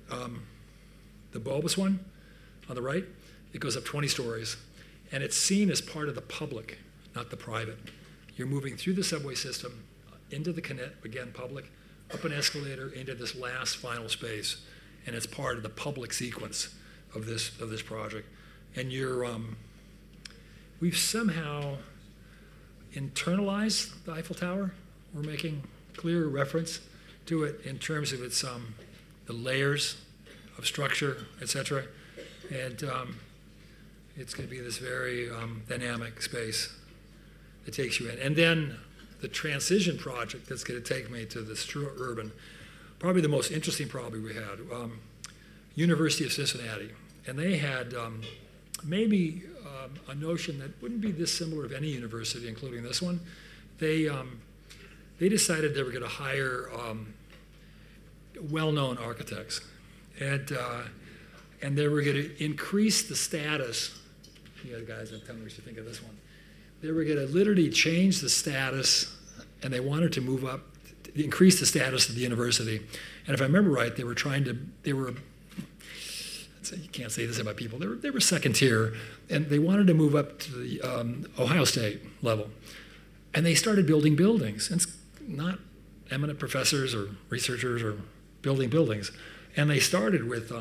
A: the bulbous one on the right, it goes up 20 stories, and it's seen as part of the public, not the private. You're moving through the subway system, into the Kinetic, again public, up an escalator into this last final space, and it's part of the public sequence of this project. And we've somehow internalized the Eiffel Tower. We're making clear reference to it in terms of its the layers of structure, et cetera. And it's going to be this very dynamic space that takes you in. And then the transition project that's going to take me to this true urban, probably the most interesting problem we had, University of Cincinnati. And they had maybe a notion that wouldn't be this similar of any university, including this one. They decided they were going to hire well-known architects, and they were going to increase the status. You other guys that tell me what you think of this one. They were going to literally change the status, and they wanted to move up, increase the status of the university. And if I remember right, they were you can't say this about people, they were second tier, and they wanted to move up to the Ohio State level. And they started building buildings. And it's not eminent professors or researchers or building buildings. And they started with,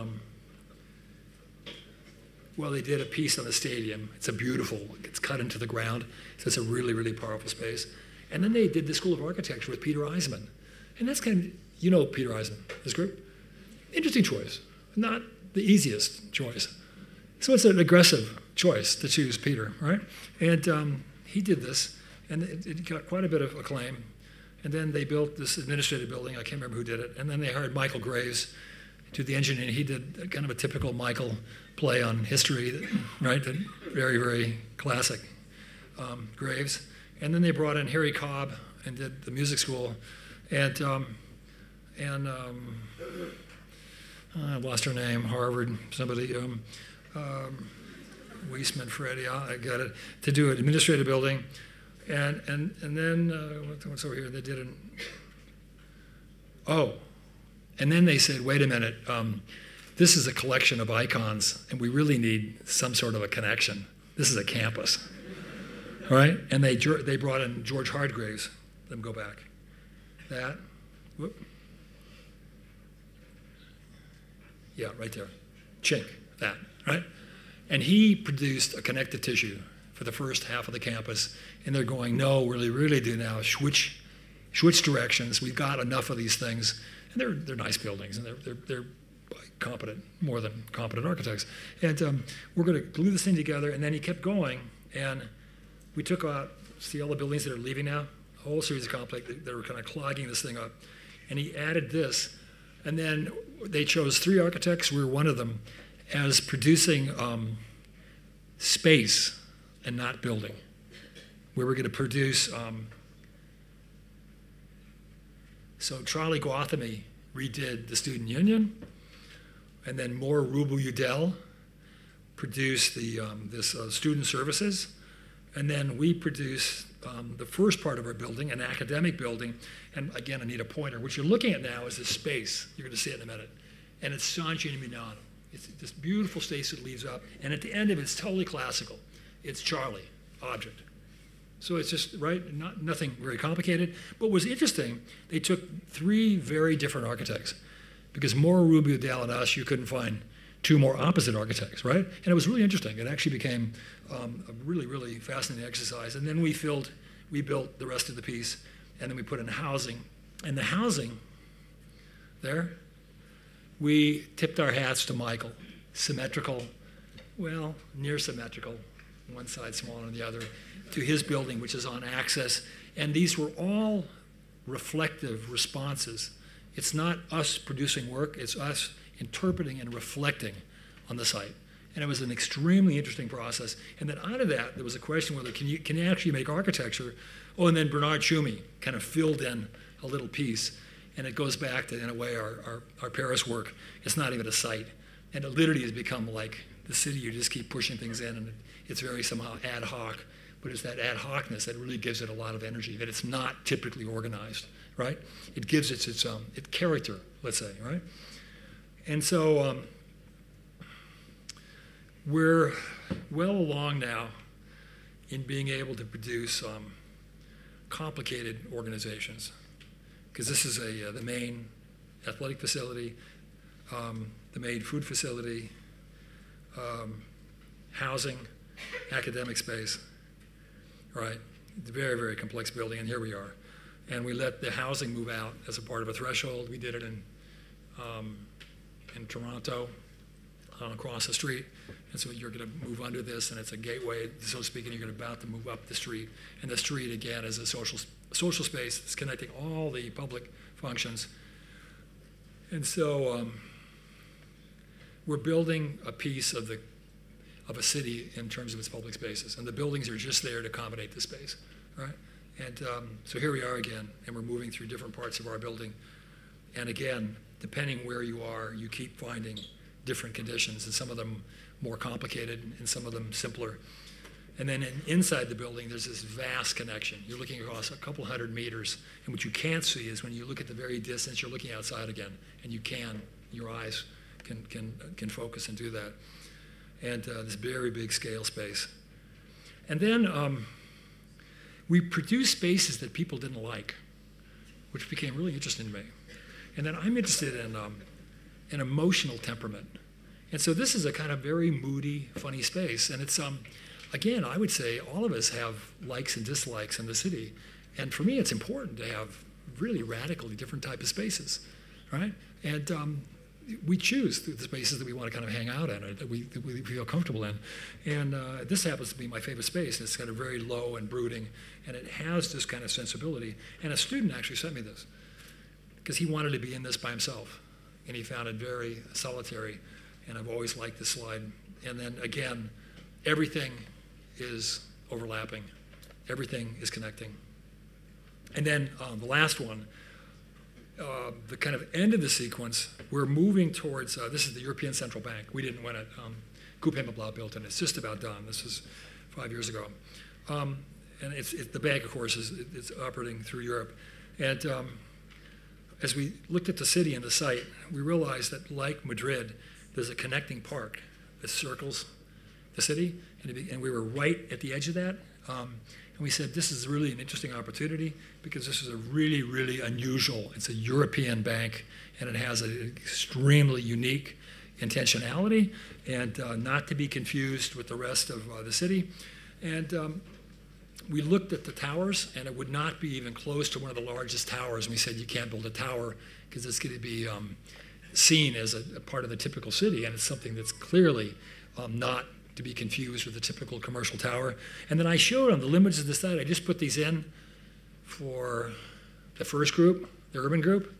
A: they did a piece on the stadium. It's cut into the ground, so it's a really, really powerful space. And then they did the School of Architecture with Peter Eisman. And that's kind of, Peter Eisman, his group? Interesting choice, not the easiest choice. So it's an aggressive choice to choose Peter, right? And he did this, and it got quite a bit of acclaim. And then they built this administrative building. I can't remember who did it. And then they hired Michael Graves to the engineering. He did kind of a typical Michael play on history, right? Very, very classic, Graves. And then they brought in Harry Cobb and did the music school. And I lost her name, Harvard, somebody, Weisman, Freddie, I got it, to do an administrative building. And then, what's over here? They did an, and then they said, wait a minute, this is a collection of icons, and we really need some sort of a connection. This is a campus, right? And they brought in George Hardgraves. Let them go back. That, whoop. Yeah, right there. Chink, that, right? And he produced a connective tissue for the first half of the campus, and they're going, no, we really do now switch directions. We've got enough of these things, and they're nice buildings, and they're competent, more than competent architects. And we're going to glue this thing together. And then he kept going, and we took out, see all the buildings that are leaving now, a whole series of complexes that were kind of clogging this thing up, and he added this. And then they chose 3 architects, we were one of them, as producing space and not building. We were going to produce, so Charlie Gauthamy redid the Student Union, and then Moore Rubel Udell produced this student services, and then we produced the first part of our building, an academic building. And again, I need a pointer. What you're looking at now is this space. You're going to see it in a minute. And it's San Gimignano. It's this beautiful space that leaves up. And at the end of it, it's totally classical. It's Charlie, object. So it's just, right, nothing very complicated. But what was interesting, they took 3 very different architects. Because Moore, Rubel, Udell, and us, you couldn't find 2 more opposite architects, right? And it was really interesting. It actually became a really, really fascinating exercise. And then we built the rest of the piece, and then we put in housing. And the housing, there, we tipped our hats to Michael. Symmetrical, well, near symmetrical, one side smaller than the other, to his building, which is on axis. And these were all reflective responses. It's not us producing work, it's us interpreting and reflecting on the site. And it was an extremely interesting process. And then out of that, there was a question whether can you actually make architecture? Oh, and then Bernard Tschumi kind of filled in a little piece. And it goes back to, in a way, our Paris work. It's not even a site. And it literally has become like the city. You just keep pushing things in, and it's very somehow ad hoc. But it's that ad hocness that really gives it a lot of energy, that it's not typically organized, right? It gives it its character, let's say, right? And so we're well along now in being able to produce complicated organizations, because this is the main athletic facility, the main food facility, housing, academic space, right? It's a very, very complex building, and here we are. And we let the housing move out as a part of a threshold. We did it in Toronto, across the street. And so you're going to move under this, and it's a gateway, so speaking. You're about to move up the street. And the street, again, is a social space. It's connecting all the public functions. And so we're building a piece of a city in terms of its public spaces. And the buildings are just there to accommodate the space, right? And so here we are again, and we're moving through different parts of our building. And again, depending where you are, you keep finding different conditions, and some of them more complicated and some of them simpler. And then inside the building, there's this vast connection. You're looking across a couple hundred meters, and what you can't see is when you look at the very distance, you're looking outside again, and your eyes can focus and do that. And this very big scale space. And then we produced spaces that people didn't like, which became really interesting to me. And then I'm interested in emotional temperament. And so this is a kind of very moody, funny space. And it's, again, I would say all of us have likes and dislikes in the city. And for me, it's important to have really radically different type of spaces, right? And we choose the spaces that we want to kind of hang out in, or that we feel comfortable in. And this happens to be my favorite space. It's kind of very low and brooding, and it has this kind of sensibility. And a student actually sent me this because he wanted to be in this by himself, and he found it very solitary. And I've always liked this slide. And then again, everything is overlapping. Everything is connecting. And then the last one, the kind of end of the sequence, we're moving towards, this is the European Central Bank. We didn't win it. Coupe-Himmelblau built it. It's just about done. This was 5 years ago. And the bank, of course, is operating through Europe. And as we looked at the city and the site, we realized that, like Madrid, there's a connecting park that circles the city. And we were right at the edge of that. And we said, this is really an interesting opportunity because this is a really, really unusual, it's a European bank, and it has an extremely unique intentionality, and not to be confused with the rest of the city. And we looked at the towers, and it would not be even close to one of the largest towers. And we said, you can't build a tower because it's going to be seen as a part of the typical city, and it's something that's clearly not to be confused with a typical commercial tower. And then I showed them the limits of the site. I just put these in for the first group, the urban group.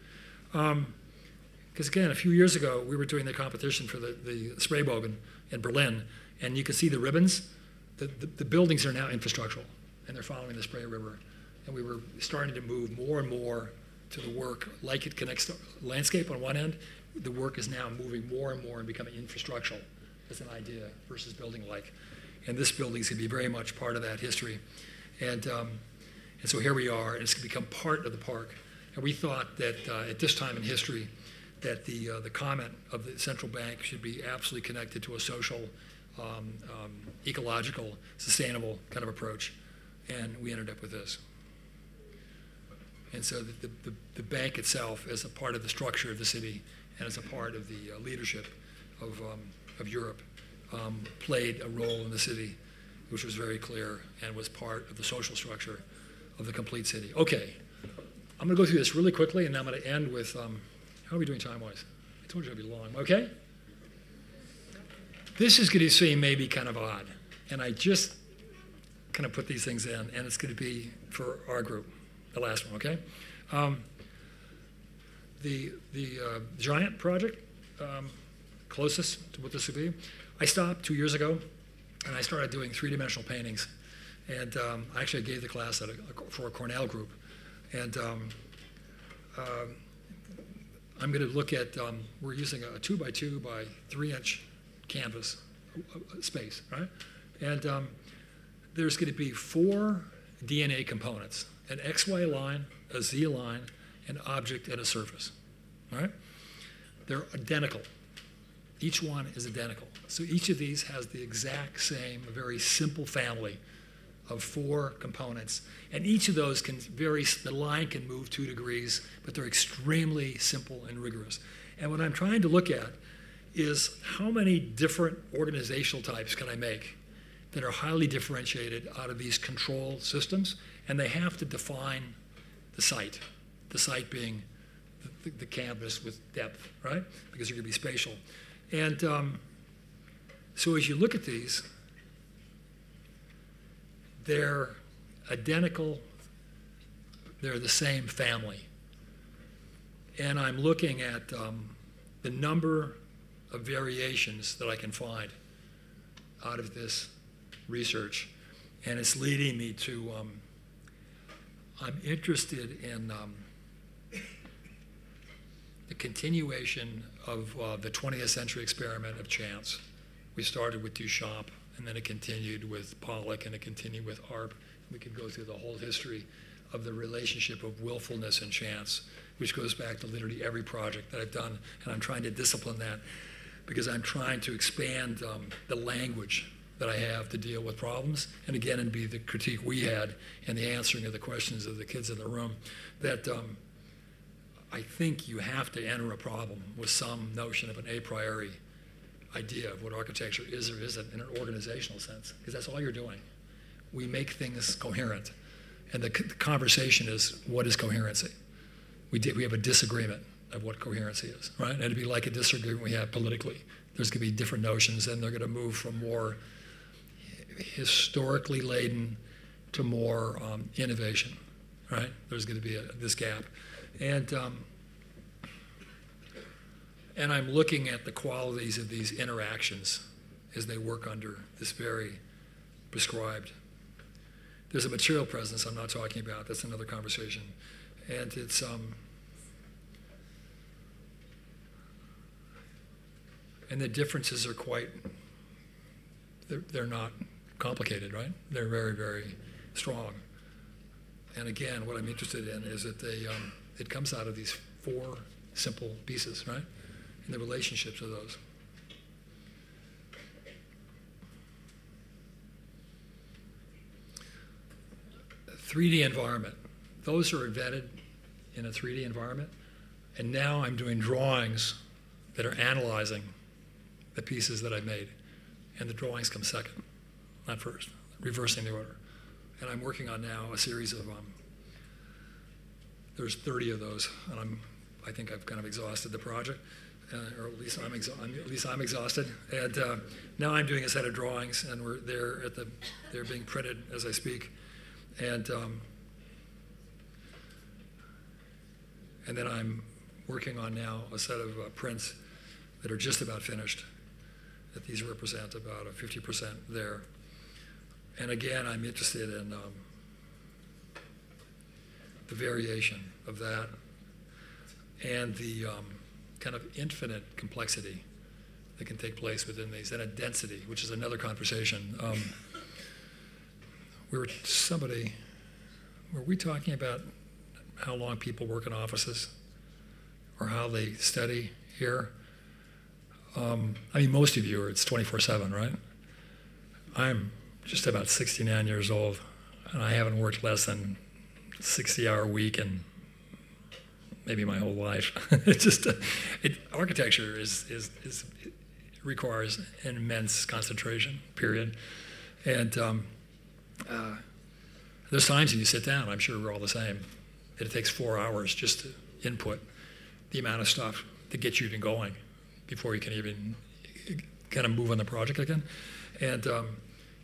A: Because again, a few years ago, we were doing the competition for the Spraybogen in Berlin, and you can see the ribbons. The buildings are now infrastructural, and they're following the Spree River. And we were starting to move more and more to the work, like it connects the landscape on one end. The work is now moving more and more and becoming infrastructural as an idea versus building-like. And this building is going to be very much part of that history. And so here we are, and it's going to become part of the park. And we thought that at this time in history, that the comment of the central bank should be absolutely connected to a social, ecological, sustainable kind of approach. And we ended up with this. And so the bank itself, as a part of the structure of the city and as a part of the leadership of Europe, played a role in the city, which was very clear and was part of the social structure of the complete city. Okay, I'm going to go through this really quickly, and I'm going to end with, how are we doing time-wise? I told you it'd be long. Okay? This is going to seem maybe kind of odd, and I just kind of put these things in, and it's going to be for our group, the last one, okay? The giant project, closest to what this would be, I stopped 2 years ago, and I started doing three-dimensional paintings. And I actually gave the class for a Cornell group. And I'm going to look at, we're using a 2x2 by 3-inch canvas space, right? And there's going to be 4 DNA components, an XY line, a Z line, an object, and a surface, all right? They're identical. Each one is identical. So each of these has the exact same, very simple family of 4 components. And each of those can vary, the line can move 2 degrees, but they're extremely simple and rigorous. And what I'm trying to look at is how many different organizational types can I make that are highly differentiated out of these control systems, and they have to define the site being the canvas with depth, right? Because they're going to be spatial. And so as you look at these, they're identical, they're the same family. And I'm looking at the number of variations that I can find out of this research. And it's leading me to, I'm interested in the continuation of the 20th century experiment of chance. We started with Duchamp, and then it continued with Pollock, and it continued with Arp. We could go through the whole history of the relationship of willfulness and chance, which goes back to literally every project that I've done, and I'm trying to discipline that because I'm trying to expand the language that I have to deal with problems, and again, and be the critique we had and the answering of the questions of the kids in the room, that I think you have to enter a problem with some notion of an a priori idea of what architecture is or isn't in an organizational sense, because that's all you're doing. We make things coherent, and the conversation is, what is coherency? We have a disagreement. of what coherency is, right? And it'd be like a disagreement we have politically. There's going to be different notions, and they're going to move from more historically laden to more innovation, right? There's going to be this gap. And I'm looking at the qualities of these interactions as they work under this very prescribed. There's a material presence I'm not talking about. That's another conversation. And it's and the differences are quite, they're not complicated, right? They're very, very strong. And again, what I'm interested in is that it comes out of these four simple pieces, right? And the relationships of those. A 3D environment. Those are invented in a 3D environment. And now I'm doing drawings that are analyzing the pieces that I made. And the drawings come second, not first, reversing the order. And I'm working on now a series of, there's 30 of those, and I think I've kind of exhausted the project, or at least I'm exhausted. And now I'm doing a set of drawings, and they're being printed as I speak. And then I'm working on now a set of prints that are just about finished, that these represent about a 50% there. And again, I'm interested in the variation of that and the kind of infinite complexity that can take place within these, and a density, which is another conversation. Were we talking about how long people work in offices or how they study here? I mean, most of you it's 24/7, right? I'm just about 69 years old, and I haven't worked less than 60-hour week in maybe my whole life. It's just architecture requires an immense concentration, period. And there's times when you sit down, I'm sure we're all the same, that it takes 4 hours just to input the amount of stuff to get you even going before you can even kind of move on the project again. And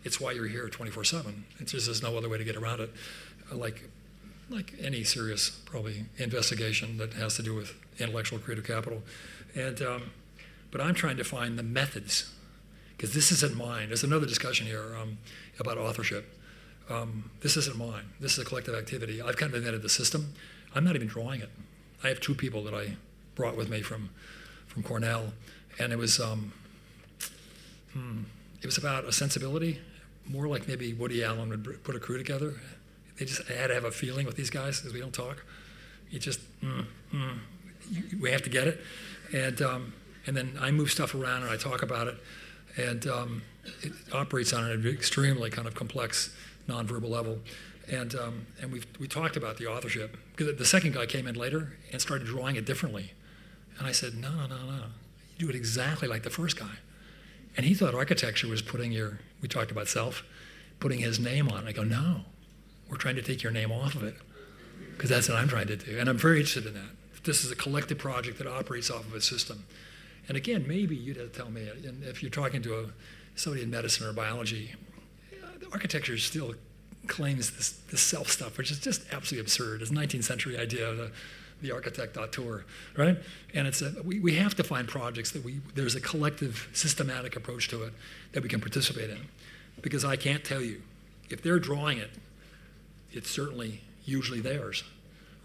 A: it's why you're here 24/7. It's just there's no other way to get around it. Like any serious, probably, investigation that has to do with intellectual creative capital. And but I'm trying to find the methods, because this isn't mine. There's another discussion here about authorship. This isn't mine. This is a collective activity. I've kind of invented the system. I'm not even drawing it. I have two people that I brought with me from Cornell, and it was about a sensibility, more like maybe Woody Allen would put a crew together. They just had to have a feeling with these guys because we don't talk. You just, we have to get it. And then I move stuff around and I talk about it. And it operates on an extremely kind of complex nonverbal level. And we talked about the authorship. Because the second guy came in later and started drawing it differently. And I said, no. You do it exactly like the first guy. And he thought architecture was we talked about self, putting his name on it. I go, no, we're trying to take your name off of it, because that's what I'm trying to do. And I'm very interested in that. This is a collective project that operates off of a system. And again, maybe you'd have to tell me, and if you're talking to somebody in medicine or biology, architecture still claims this self stuff, which is just absolutely absurd. It's a 19th century idea of the architect auteur, right? And we have to find projects that there's a collective, systematic approach to it that we can participate in. Because I can't tell you, if they're drawing it, it's certainly usually theirs,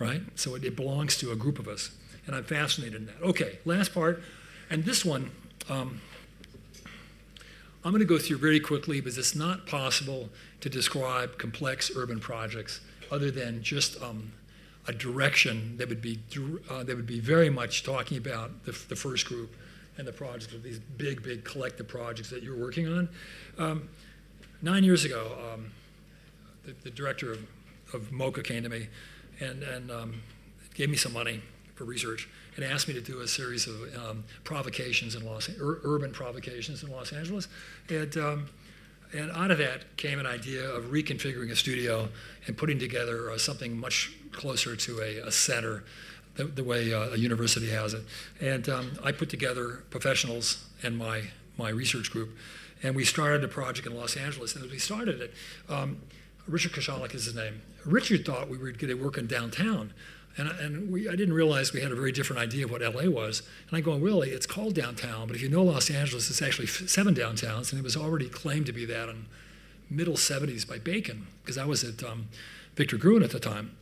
A: right? So it belongs to a group of us, and I'm fascinated in that. Okay, last part, and this one, I'm going to go through very quickly because it's not possible to describe complex urban projects other than just a direction that would be very much talking about the first group and the projects of these big collective projects that you're working on. 9 years ago, the director of MoCA came to me and gave me some money for research and asked me to do a series of provocations in urban provocations in Los Angeles. And out of that came an idea of reconfiguring a studio and putting together something much closer to a center the way a university has it. And I put together professionals and my research group, and we started a project in Los Angeles. And as we started it, Richard Koshalik is his name. Richard thought we were going to work in downtown. And I didn't realize we had a very different idea of what LA was. And I go, really, it's called downtown, but if you know Los Angeles, it's actually 7 downtowns, and it was already claimed to be that in middle 70s by Bacon, because I was at Victor Gruen at the time.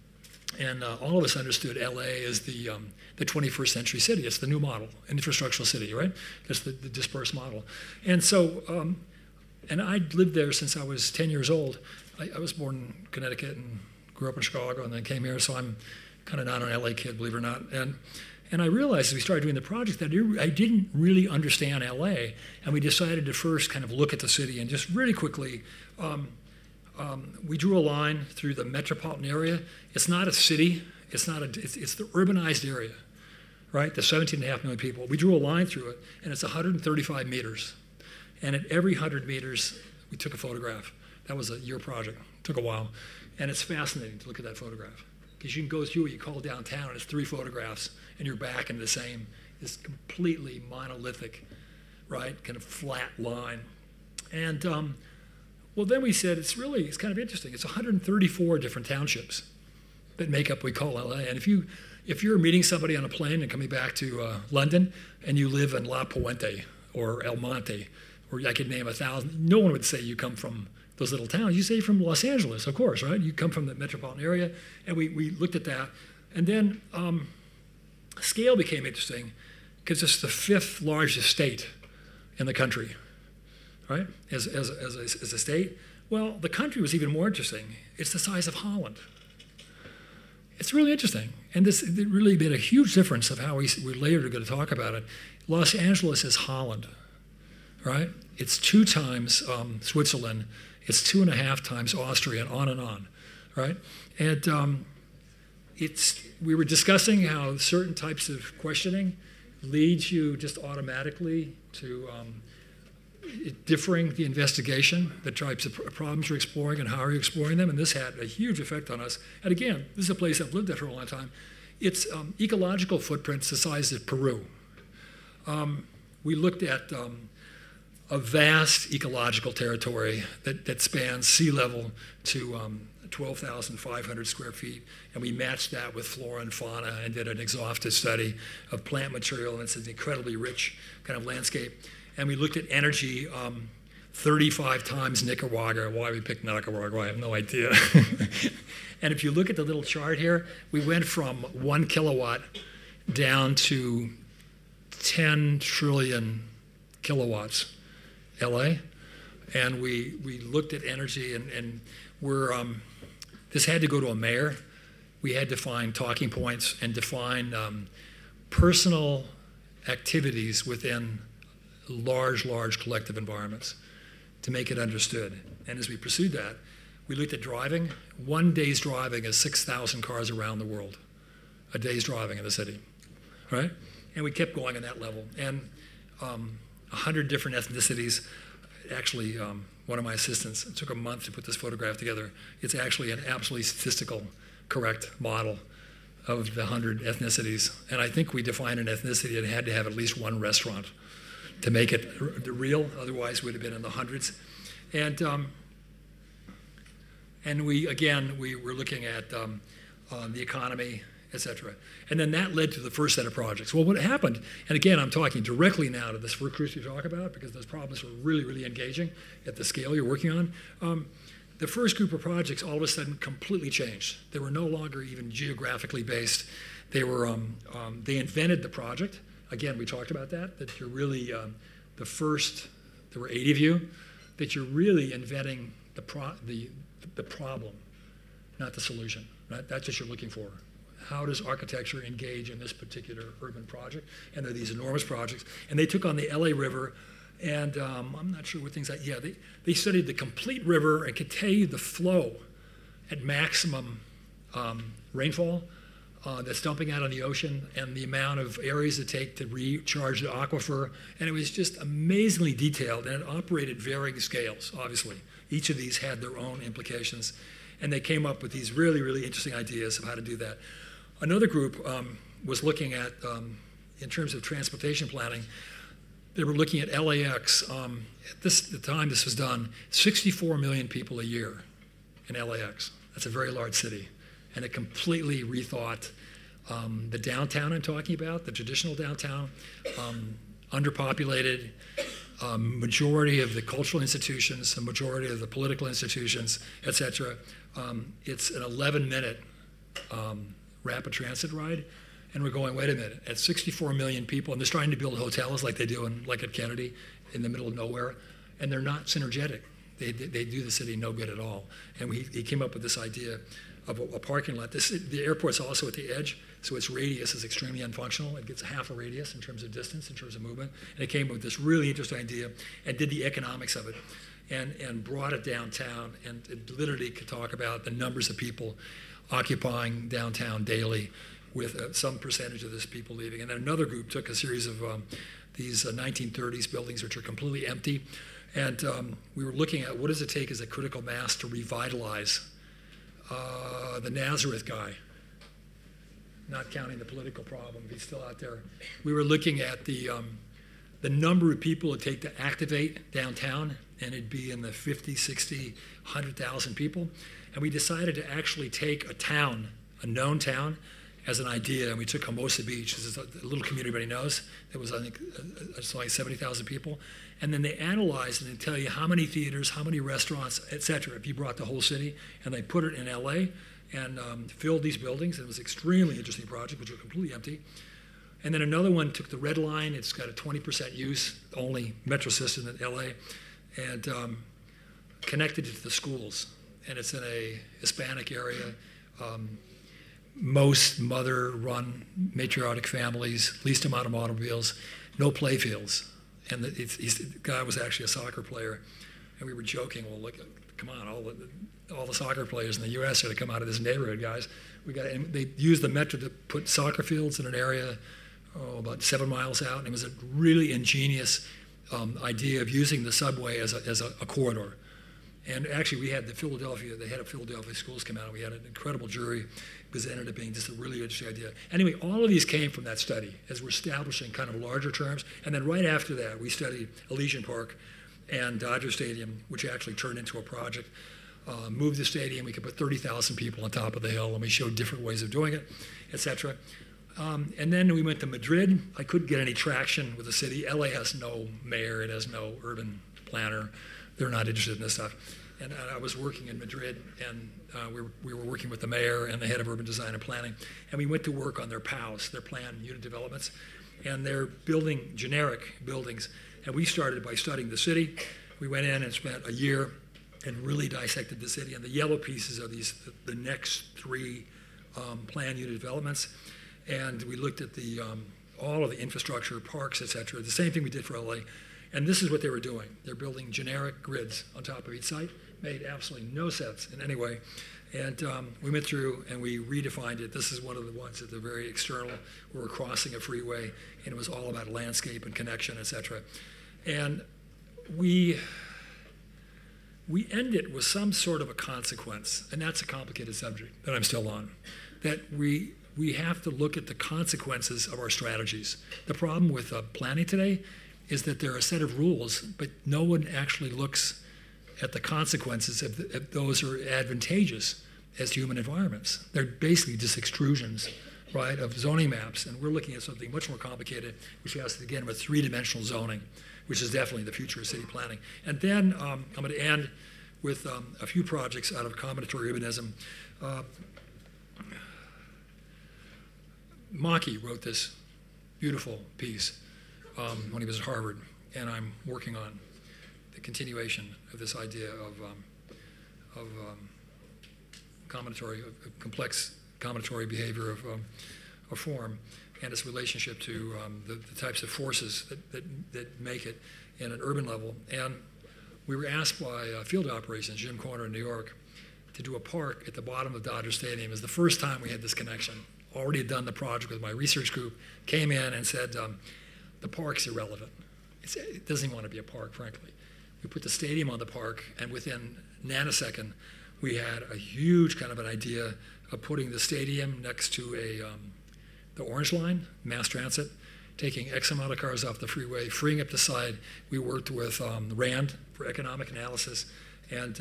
A: And all of us understood LA as the 21st century city. It's the new model, an infrastructural city, right? It's the dispersed model. And so, and I'd lived there since I was 10 years old. I was born in Connecticut and grew up in Chicago and then came here, so I'm kind of not an LA kid, believe it or not. And I realized as we started doing the project that I didn't really understand LA, and we decided to first kind of look at the city and just really quickly, we drew a line through the metropolitan area. It's not a city, it's the urbanized area, right? The 17.5 million people. We drew a line through it, and it's 135 meters. And at every 100 meters, we took a photograph. That was a year project, it took a while. And it's fascinating to look at that photograph. Because you can go through it, you call downtown, and it's 3 photographs, and you're back in the same, this completely monolithic, right, kind of flat line. And well, then we said, it's kind of interesting. It's 134 different townships that make up what we call LA. And if you're meeting somebody on a plane and coming back to London, and you live in La Puente or El Monte, or I could name 1,000, no one would say you come from those little towns. You say from Los Angeles, of course, right? You come from the metropolitan area, and we looked at that. And then scale became interesting because it's the 5th largest state in the country, right? As a state. Well, the country was even more interesting. It's the size of Holland. It's really interesting. And it really made a huge difference of how we later are going to talk about it. Los Angeles is Holland, right? It's 2 times Switzerland. It's 2.5 times Austria, and on, right? And we were discussing how certain types of questioning leads you just automatically to differing the investigation, the types of problems you're exploring and how are you exploring them, and this had a huge effect on us. And again, this is a place I've lived there for a long time. Its ecological footprint's the size of Peru. We looked at a vast ecological territory that spans sea level to 12,500 square feet, and we matched that with flora and fauna and did an exhaustive study of plant material, and it's an incredibly rich kind of landscape. And we looked at energy 35 times Nicaragua. Why we picked Nicaragua, I have no idea. And if you look at the little chart here, we went from 1 kilowatt down to 10 trillion kilowatts. LA, and we looked at energy, and this had to go to a mayor. We had to find talking points and define personal activities within large collective environments to make it understood. And as we pursued that, we looked at driving. 1 day's driving is 6,000 cars around the world. A day's driving in the city, right? And we kept going on that level. And 100 different ethnicities. Actually, one of my assistants, it took a month to put this photograph together. It's actually an absolutely statistical correct model of the 100 ethnicities. And I think we defined an ethnicity that had to have at least 1 restaurant to make it real. Otherwise, we'd have been in the hundreds. And we were looking at the economy, et cetera. And then that led to the first set of projects. Well, what happened, and again, I'm talking directly now to this first group you talk about, because those problems were really, really engaging at the scale you're working on. The first group of projects all of a sudden completely changed. They were no longer even geographically based. They invented the project. Again, we talked about that you're really the first, there were 8 of you, that you're really inventing the problem, not the solution. Right? That's what you're looking for. How does architecture engage in this particular urban project? And there are these enormous projects. And they took on the LA River, and I'm not sure what things like, yeah, they studied the complete river and could tell you the flow at maximum rainfall that's dumping out on the ocean and the amount of areas it take to recharge the aquifer. And it was just amazingly detailed, and it operated varying scales, obviously. Each of these had their own implications. And they came up with these really, really interesting ideas of how to do that. Another group was looking at, in terms of transportation planning, they were looking at LAX. At the time this was done, 64 million people a year in LAX. That's a very large city. And it completely rethought the downtown I'm talking about, the traditional downtown, underpopulated, majority of the cultural institutions, the majority of the political institutions, et cetera. It's an 11-minute rapid transit ride. And we're going, wait a minute, at 64 million people, and they're starting to build hotels like they do like at Kennedy in the middle of nowhere, and they're not synergetic. They do the city no good at all. And he came up with this idea of a parking lot. The airport's also at the edge, so its radius is extremely unfunctional. It gets half a radius in terms of distance, in terms of movement. And it came up with this really interesting idea and did the economics of it and brought it downtown and it literally could talk about the numbers of people occupying downtown daily with some percentage of this people leaving. And then another group took a series of these 1930s buildings which are completely empty. And we were looking at what does it take as a critical mass to revitalize the Nazareth guy, not counting the political problem, he's still out there. We were looking at the number of people it take to activate downtown, and it'd be in the 50, 60, 100,000 people. And we decided to actually take a town, a known town, as an idea, and we took Hermosa Beach, this is a little community everybody knows. There was, I think, it's like 70,000 people. And then they analyzed it and tell you how many theaters, how many restaurants, et cetera, if you brought the whole city. And they put it in LA and filled these buildings. It was an extremely interesting project, which were completely empty. And then another one took the Red Line. It's got a 20% use, only metro system in LA, and connected it to the schools. And it's in a Hispanic area. Most mother-run matriarchic families, least amount of automobiles, no play fields. And the guy was actually a soccer player. And we were joking, well, look, come on, all the soccer players in the U.S. are to come out of this neighborhood, guys. And they used the metro to put soccer fields in an area about 7 miles out. And it was a really ingenious idea of using the subway as a corridor. And actually, we had the head of Philadelphia schools come out. We had an incredible jury because it ended up being just a really interesting idea. Anyway, all of these came from that study as we're establishing kind of larger terms. And then right after that, we studied Elysian Park and Dodger Stadium, which actually turned into a project. Moved the stadium, we could put 30,000 people on top of the hill, and we showed different ways of doing it, et cetera. And then we went to Madrid. I couldn't get any traction with the city. LA has no mayor, it has no urban planner. They're not interested in this stuff. And I was working in Madrid, and we were working with the mayor and the head of urban design and planning, and we went to work on their POWs, their planned unit developments, and they're building generic buildings. And we started by studying the city. We went in and spent a year and really dissected the city, and the yellow pieces are the next 3 planned unit developments. And we looked at all of the infrastructure, parks, et cetera, the same thing we did for LA. And this is what they were doing. They're building generic grids on top of each site. Made absolutely no sense in any way. And we went through and we redefined it. This is one of the ones that they're very external. We were crossing a freeway, and it was all about landscape and connection, et cetera. And we end it with some sort of a consequence, and that's a complicated subject that I'm still on, that we have to look at the consequences of our strategies. The problem with planning today is that there are a set of rules, but no one actually looks at the consequences if those are advantageous as human environments. They're basically just extrusions, right, of zoning maps, and we're looking at something much more complicated, which has to begin with 3-dimensional zoning, which is definitely the future of city planning. And then I'm going to end with a few projects out of combinatory urbanism. Maki wrote this beautiful piece when he was at Harvard, and I'm working on the continuation of this idea of complex combinatory behavior of form and its relationship to the types of forces that make it in an urban level. And we were asked by field operations, Jim Corner in New York, to do a park at the bottom of Dodger Stadium. It was the first time we had this connection. Already had done the project with my research group, came in and said, the park's irrelevant. It doesn't even want to be a park, frankly. We put the stadium on the park, and within a nanosecond, we had a huge kind of an idea of putting the stadium next to a the Orange Line, mass transit, taking X amount of cars off the freeway, freeing up the side. We worked with RAND for economic analysis, and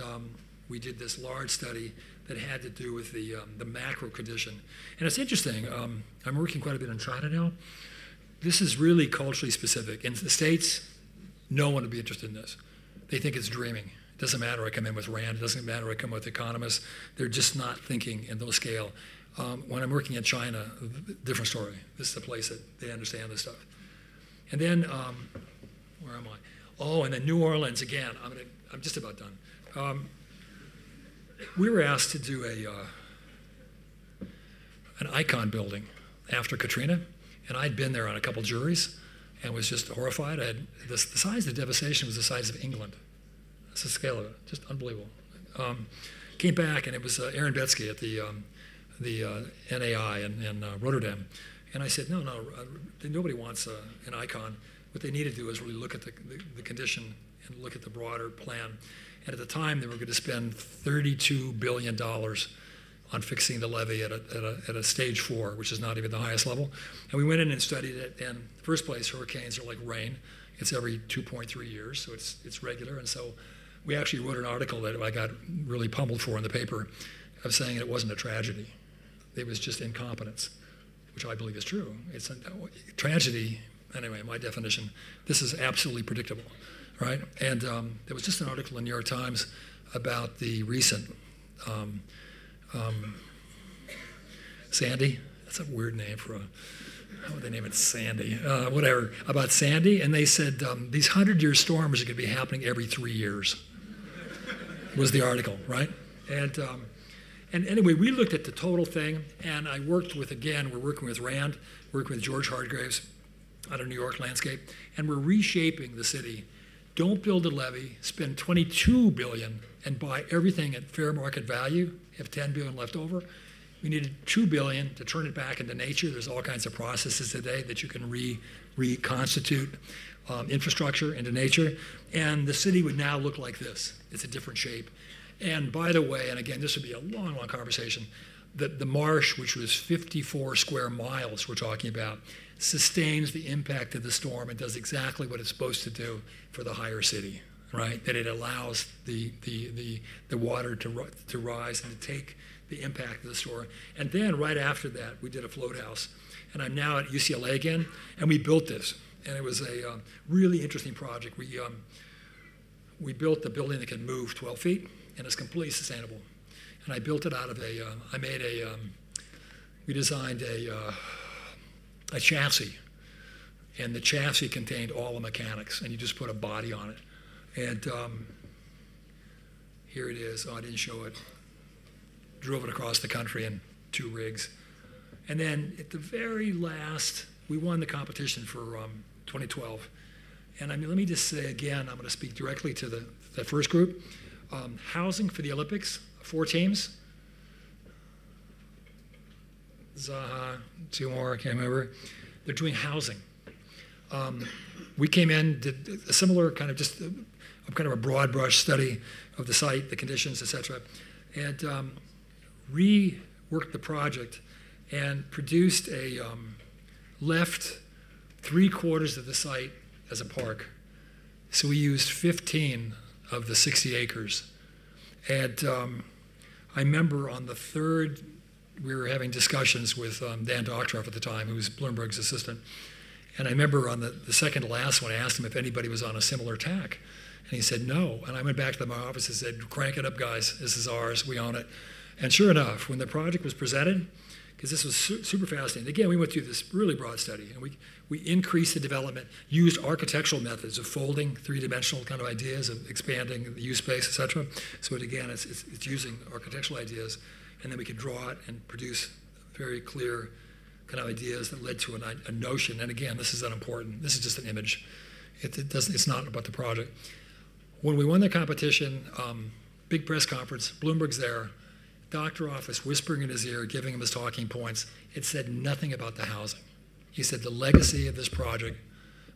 A: we did this large study that had to do with the macro condition. And it's interesting, I'm working quite a bit in China now. This is really culturally specific. In the States, no one would be interested in this. They think it's dreaming. It doesn't matter I come in with RAND, it doesn't matter I come with economists. They're just not thinking in those scale. When I'm working in China, different story. This is a place that they understand this stuff. And then, where am I? Oh, and then New Orleans, again, I'm just about done. We were asked to do an icon building after Katrina, and I'd been there on a couple juries and was just horrified. The size of the devastation was the size of England. That's the scale of it, just unbelievable. Came back, and it was Aaron Betsky at the NAI in Rotterdam. And I said, no, nobody wants an icon. What they need to do is really look at the condition and look at the broader plan. And at the time, they were going to spend $32 billion on fixing the levee at a stage 4, which is not even the highest level. And we went in and studied it. And in the first place, hurricanes are like rain. It's every 2.3 years, so it's regular. And so we actually wrote an article that I got really pummeled for in the paper of saying it wasn't a tragedy. It was just incompetence, which I believe is true. It's a tragedy, anyway, my definition, this is absolutely predictable, right? And there was just an article in the New York Times about the recent Sandy. That's a weird name for how would they name it? Sandy, whatever, about Sandy. And they said these 100-year storms are going to be happening every 3 years, was the article, right? And anyway, we looked at the total thing, and I worked with, again, we're working with RAND, working with George Hardgraves out of New York Landscape, and we're reshaping the city. Don't build a levee, spend $22 billion, and buy everything at fair market value, have $10 billion left over. We needed $2 billion to turn it back into nature. There's all kinds of processes today that you can reconstitute infrastructure into nature, and the city would now look like this. It's a different shape. And by the way, and again, this would be a long, long conversation, the marsh, which was 54 square miles we're talking about, sustains the impact of the storm and does exactly what it's supposed to do for the higher city, right? That it allows the water to rise and to take the impact of the storm. And then right after that, we did a float house. And I'm now at UCLA again, and we built this. And it was a really interesting project. We built the building that can move 12 feet, and it's completely sustainable. And I built it out of we designed a chassis, and the chassis contained all the mechanics, and you just put a body on it. And here it is. Oh, I didn't show it. Drove it across the country in 2 rigs. And then at the very last, we won the competition for 2012. And I mean, let me just say again, I'm going to speak directly to the first group. Housing for the Olympics, 4 teams. Zaha, 2 more, I can't remember. They're doing housing. We came in, did a similar kind of just kind of a broad brush study of the site, the conditions, et cetera, and reworked the project and produced left 3/4 of the site as a park. So we used 15 of the 60 acres. And I remember on the 3rd, we were having discussions with Dan Doctoroff at the time, who was Bloomberg's assistant. And I remember on the second to last one, I asked him if anybody was on a similar tack. And he said no. And I went back to my office and said, crank it up, guys. This is ours. We own it. And sure enough, when the project was presented, because this was super fascinating. Again, we went through this really broad study, and we increased the development, used architectural methods of folding 3-dimensional kind of ideas, of expanding the use space, et cetera. So again, it's using architectural ideas, and then we could draw it and produce very clear kind of ideas that led to a notion. And again, this is unimportant. This is just an image. It's not about the project. When we won the competition, big press conference, Bloomberg's there, doctor office whispering in his ear, giving him his talking points. It said nothing about the housing. He said the legacy of this project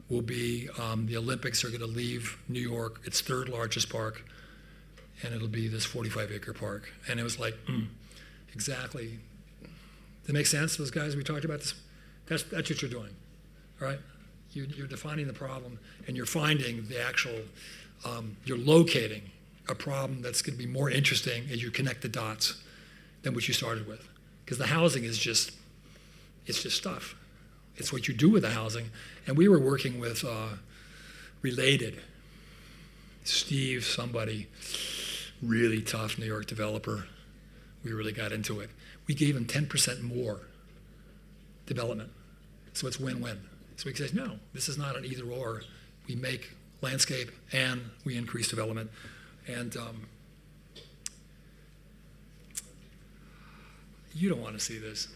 A: will be the Olympics are going to leave New York, its 3rd largest park, and it'll be this 45-acre park. And it was like, exactly. Does it make sense, those guys? We talked about this. That's what you're doing, right? You're defining the problem, and you're finding the actual, you're locating a problem that's going to be more interesting as you connect the dots than what you started with. Because the housing is just, it's just stuff. It's what you do with the housing. And we were working with Related. Steve, somebody, really tough New York developer. We really got into it. We gave him 10% more development. So it's win-win. So he says, no, this is not an either or. We make landscape and we increase development. And you don't want to see this.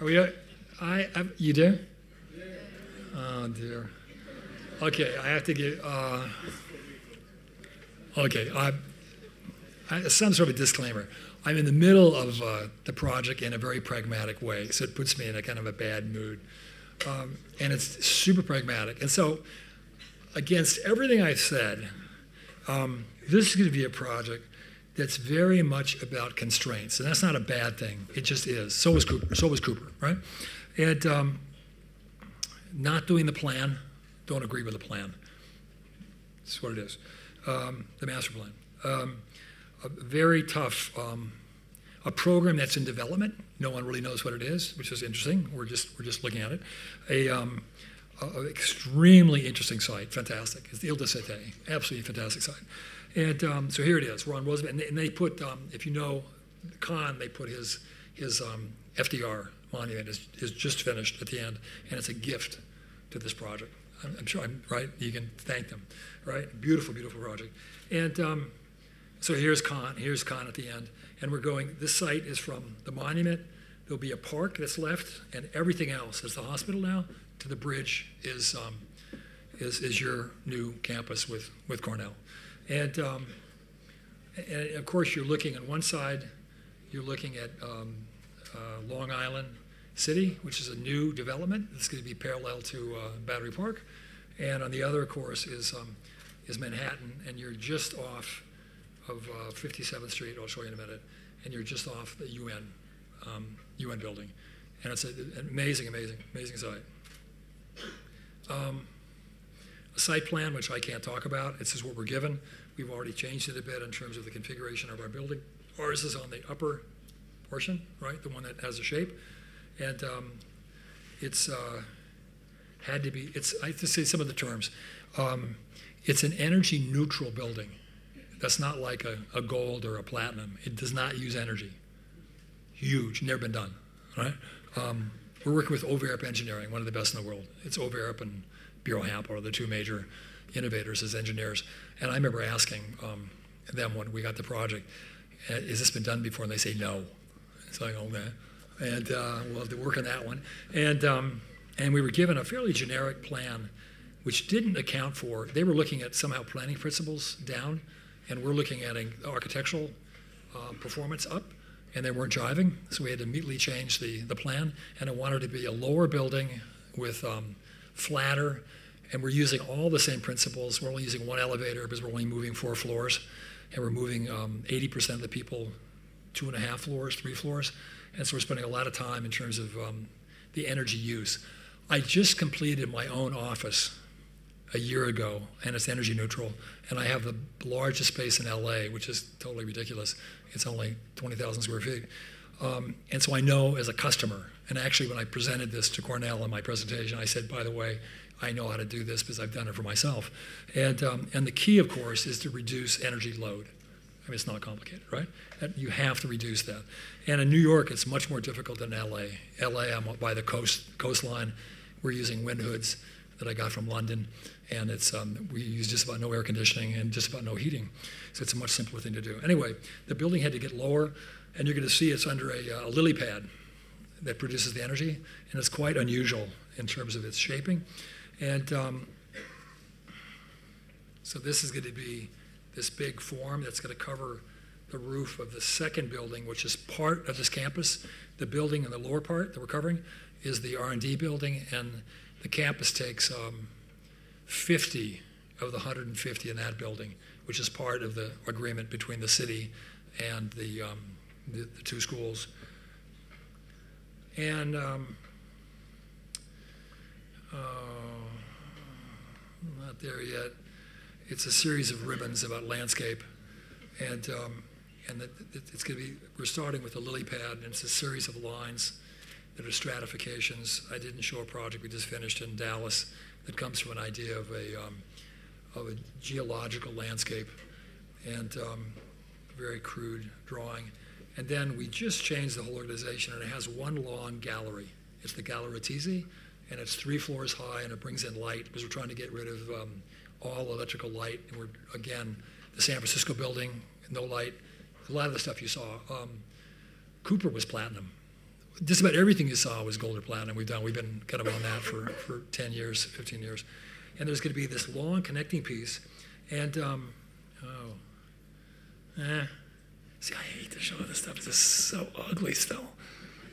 A: Are we? You do? Oh dear. Okay, I have to give. Okay, some sort of a disclaimer. I'm in the middle of the project in a very pragmatic way, so it puts me in a kind of a bad mood. And it's super pragmatic. And so, against everything I've said, this is going to be a project that's very much about constraints. And that's not a bad thing. It just is. So was Cooper, right? And not doing the plan, don't agree with the plan. That's what it is. The master plan. A very tough, a program that's in development. No one really knows what it is, which is interesting. We're just looking at it. A extremely interesting site, fantastic. It's the Ile de Cité, absolutely fantastic site. And so here it is. We're on Roosevelt, and they put, if you know Kahn, they put his FDR monument is just finished at the end, and it's a gift to this project. I'm sure I'm right. You can thank them, right? Beautiful, beautiful project. And so here's Kahn at the end, and we're going. This site is from the monument. There'll be a park that's left, and everything else is the hospital now. To the bridge is your new campus with Cornell, and of course you're looking on one side, you're looking at Long Island City, which is a new development. It's going to be parallel to Battery Park, and on the other, of course, is Manhattan, and you're just off of 57th Street. I'll show you in a minute, and you're just off the UN building, and it's an amazing site. A site plan, which I can't talk about. This is what we're given. We've already changed it a bit in terms of the configuration of our building. Ours is on the upper portion, right, the one that has a shape. And it's had to be, I have to say some of the terms. It's an energy neutral building. That's not like a gold or a platinum. It does not use energy. Huge, never been done, right? We're working with Overup Engineering, one of the best in the world. It's Overup and Bureau Hamp are the two major innovators as engineers. And I remember asking them when we got the project, has this been done before? And they say no. It's like, okay. And we'll have to work on that one. And we were given a fairly generic plan, which didn't account for, they were looking at somehow planning principles down, and we're looking at architectural performance up. And they weren't jiving, so we had to immediately change the plan. And I wanted it to be a lower building with flatter, and we're using all the same principles. We're only using one elevator because we're only moving 4 floors, and we're moving 80% of the people 2.5 floors, 3 floors. And so we're spending a lot of time in terms of the energy use. I just completed my own office a year ago, and it's energy neutral. And I have the largest space in LA, which is totally ridiculous. It's only 20,000 square feet. And so I know as a customer, and actually when I presented this to Cornell in my presentation, I said, by the way, I know how to do this because I've done it for myself. And the key, of course, is to reduce energy load. I mean, it's not complicated, right? You have to reduce that. And in New York, it's much more difficult than LA. LA, I'm by the coastline. We're using wind hoods that I got from London. And it's we use just about no air conditioning and just about no heating. So it's a much simpler thing to do. Anyway, the building had to get lower, and you're going to see it's under a lily pad that produces the energy, and it's quite unusual in terms of its shaping. And so this is going to be this big form that's going to cover the roof of the second building, which is part of this campus. The building in the lower part that we're covering is the R&D building, and the campus takes 50 of the 150 in that building, which is part of the agreement between the city and the 2 schools. And not there yet. It's a series of ribbons about landscape, and it's going to be. We're starting with a lily pad, and it's a series of lines that are stratifications. I didn't show a project we just finished in Dallas that comes from an idea of a geological landscape, and very crude drawing. And then we just changed the whole organization, and it has one long gallery. It's the Galleria Tisi, and it's 3 floors high, and it brings in light because we're trying to get rid of all electrical light. And we're, again, the San Francisco building, no light. A lot of the stuff you saw. Cooper was platinum. Just about everything you saw was gold or platinum. We've been kind of on that for 10 years, 15 years. And there's going to be this long connecting piece. And, see, I hate to show this stuff. It's just so ugly still.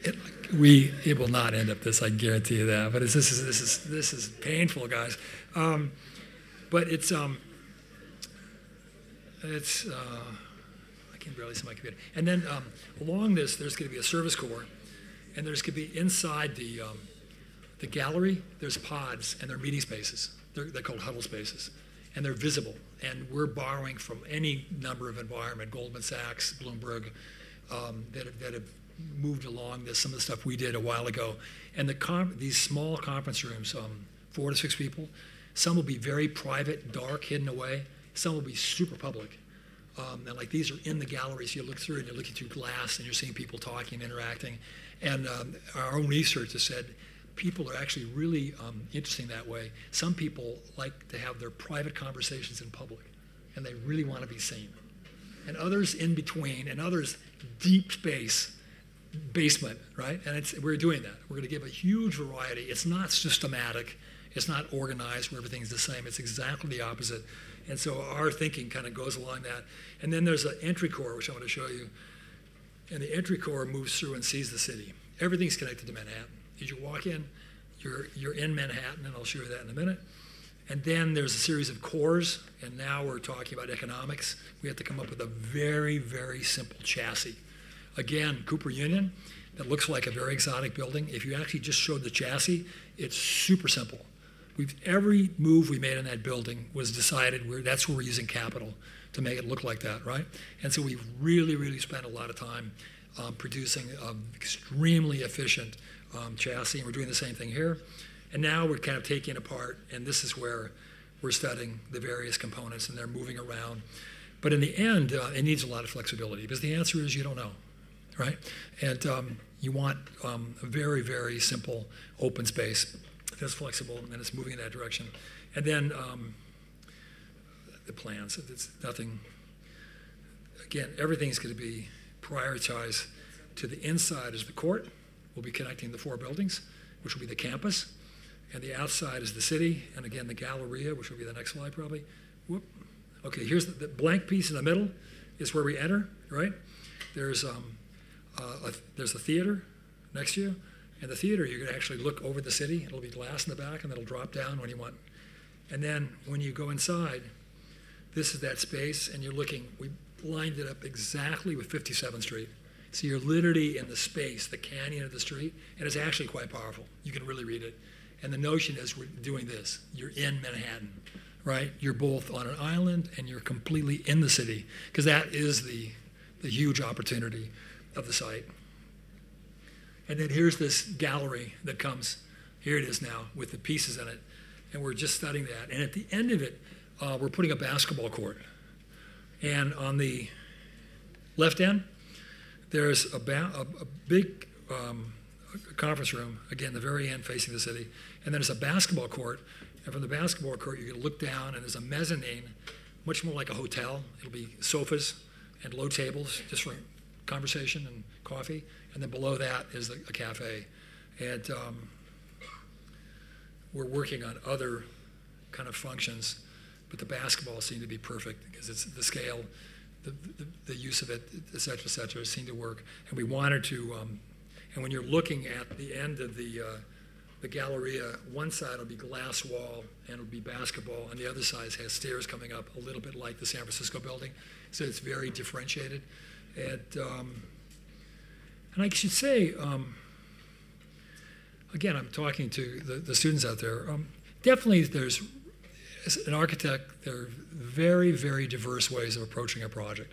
A: It will not end up this, I guarantee you that. But this is painful, guys. But it's I can barely see my computer. And then along this, there's going to be a service core, and there's going to be inside the gallery. There's pods, and they're meeting spaces. They're called huddle spaces, and they're visible. And we're borrowing from any number of environment, Goldman Sachs, Bloomberg, that have moved along this. Some of the stuff we did a while ago, and these small conference rooms, 4 to 6 people. Some will be very private, dark, hidden away. Some will be super public. And like these are in the gallery, so you look through and you're looking through glass and you're seeing people talking, interacting. And our own research has said people are actually really interesting that way. Some people like to have their private conversations in public, and they really want to be seen. And others in between, and others deep space, basement, right? And we're doing that. We're going to give a huge variety. It's not systematic. It's not organized where everything's the same. It's exactly the opposite. And so our thinking kind of goes along that. And then there's an entry core, which I want to show you. And the entry core moves through and sees the city. Everything's connected to Manhattan. As you walk in, you're in Manhattan, and I'll show you that in a minute. And then there's a series of cores, and now we're talking about economics. We have to come up with a very, very simple chassis. Again, Cooper Union, that looks like a very exotic building. If you actually just showed the chassis, it's super simple. Every move we made in that building was decided, that's where we're using capital to make it look like that, right? And so we've really, really spent a lot of time producing an extremely efficient chassis, and we're doing the same thing here. And now we're kind of taking it apart, and this is where we're studying the various components, and they're moving around. But in the end, it needs a lot of flexibility, because the answer is you don't know, right? And you want a very, very simple open space that's flexible, and it's moving in that direction. And then the plans, it's nothing. Again, everything's going to be prioritized to the inside is the court. We'll be connecting the 4 buildings, which will be the campus. And the outside is the city, and again, the Galleria, which will be the next slide probably. Whoop. Okay, here's the blank piece in the middle is where we enter, right? There's a theater next to you. And the theater, you can actually look over the city. It'll be glass in the back, and it'll drop down when you want. And then when you go inside, this is that space, and you're looking. We lined it up exactly with 57th Street. So you're literally in the space, the canyon of the street, and it's actually quite powerful. You can really read it. And the notion is we're doing this. You're in Manhattan, right? You're both on an island, and you're completely in the city, because that is the huge opportunity of the site. And then here's this gallery that comes. Here it is now with the pieces in it. And we're just studying that. And at the end of it, we're putting a basketball court. And on the left end, there's a big conference room, again, the very end facing the city. And then there's a basketball court. And from the basketball court, you can look down, and there's a mezzanine, much more like a hotel. It'll be sofas and low tables just for conversation and coffee. And then below that is a cafe. And we're working on other kind of functions, but the basketball seemed to be perfect because it's the scale, the use of it, et cetera, seemed to work. And we wanted to, and when you're looking at the end of the Galleria, one side will be glass wall and it'll be basketball, and the other side has stairs coming up a little bit like the San Francisco building. So it's very differentiated. And I should say, again, I'm talking to the students out there. Definitely, there's as an architect, there are very, very diverse ways of approaching a project.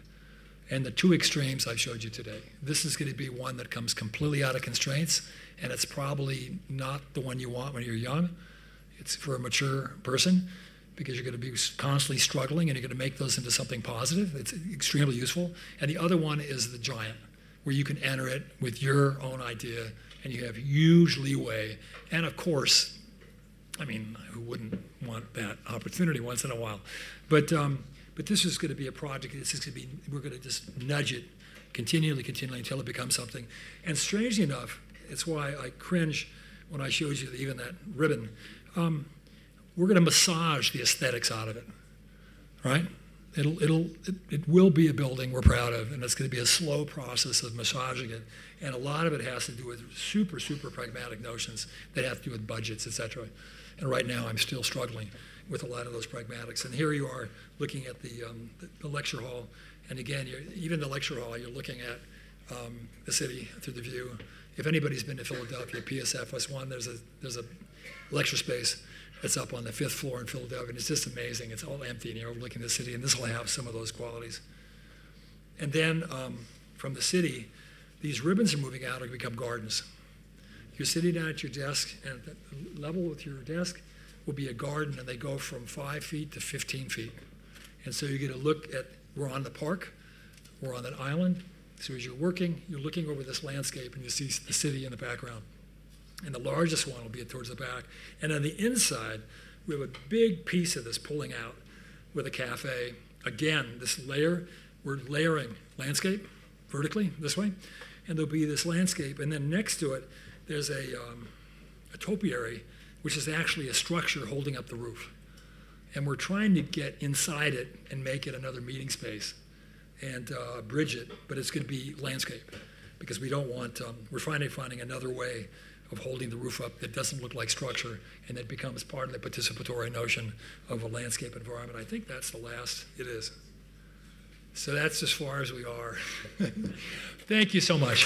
A: And the two extremes I've showed you today. This is going to be one that comes completely out of constraints, and it's probably not the one you want when you're young. It's for a mature person, because you're going to be constantly struggling, and you're going to make those into something positive. It's extremely useful. And the other one is the giant, where you can enter it with your own idea, and you have huge leeway. And of course, I mean, who wouldn't want that opportunity once in a while? But this is going to be a project. This is going to be, we're going to just nudge it continually until it becomes something. And strangely enough, it's why I cringe when I showed you even that ribbon. We're going to massage the aesthetics out of it, right? It will be a building we're proud of, and it's going to be a slow process of massaging it. And a lot of it has to do with super, super pragmatic notions that have to do with budgets, et cetera. And right now, I'm still struggling with a lot of those pragmatics. And here you are looking at the lecture hall. And again, even the lecture hall, you're looking at the city through the view. If anybody's been to Philadelphia, PSFS1, there's a lecture space that's up on the 5th floor in Philadelphia. And it's just amazing. It's all empty, and you're overlooking the city. And this will have some of those qualities. And then from the city, these ribbons are moving out to become gardens. You're sitting down at your desk, and at the level with your desk will be a garden, and they go from 5 feet to 15 feet. And so you get a look at, we're on the park, we're on that island. So as you're working, you're looking over this landscape, and you see the city in the background. And the largest one will be towards the back. And on the inside, we have a big piece of this pulling out with a cafe. Again, this layer, we're layering landscape vertically this way, and there'll be this landscape, and then next to it, there's a topiary, which is actually a structure holding up the roof. And we're trying to get inside it and make it another meeting space and bridge it, but it's going to be landscape, because we don't want, we're finding another way of holding the roof up that doesn't look like structure, and that becomes part of the participatory notion of a landscape environment. I think that's the last it is. So that's as far as we are. Thank you so much.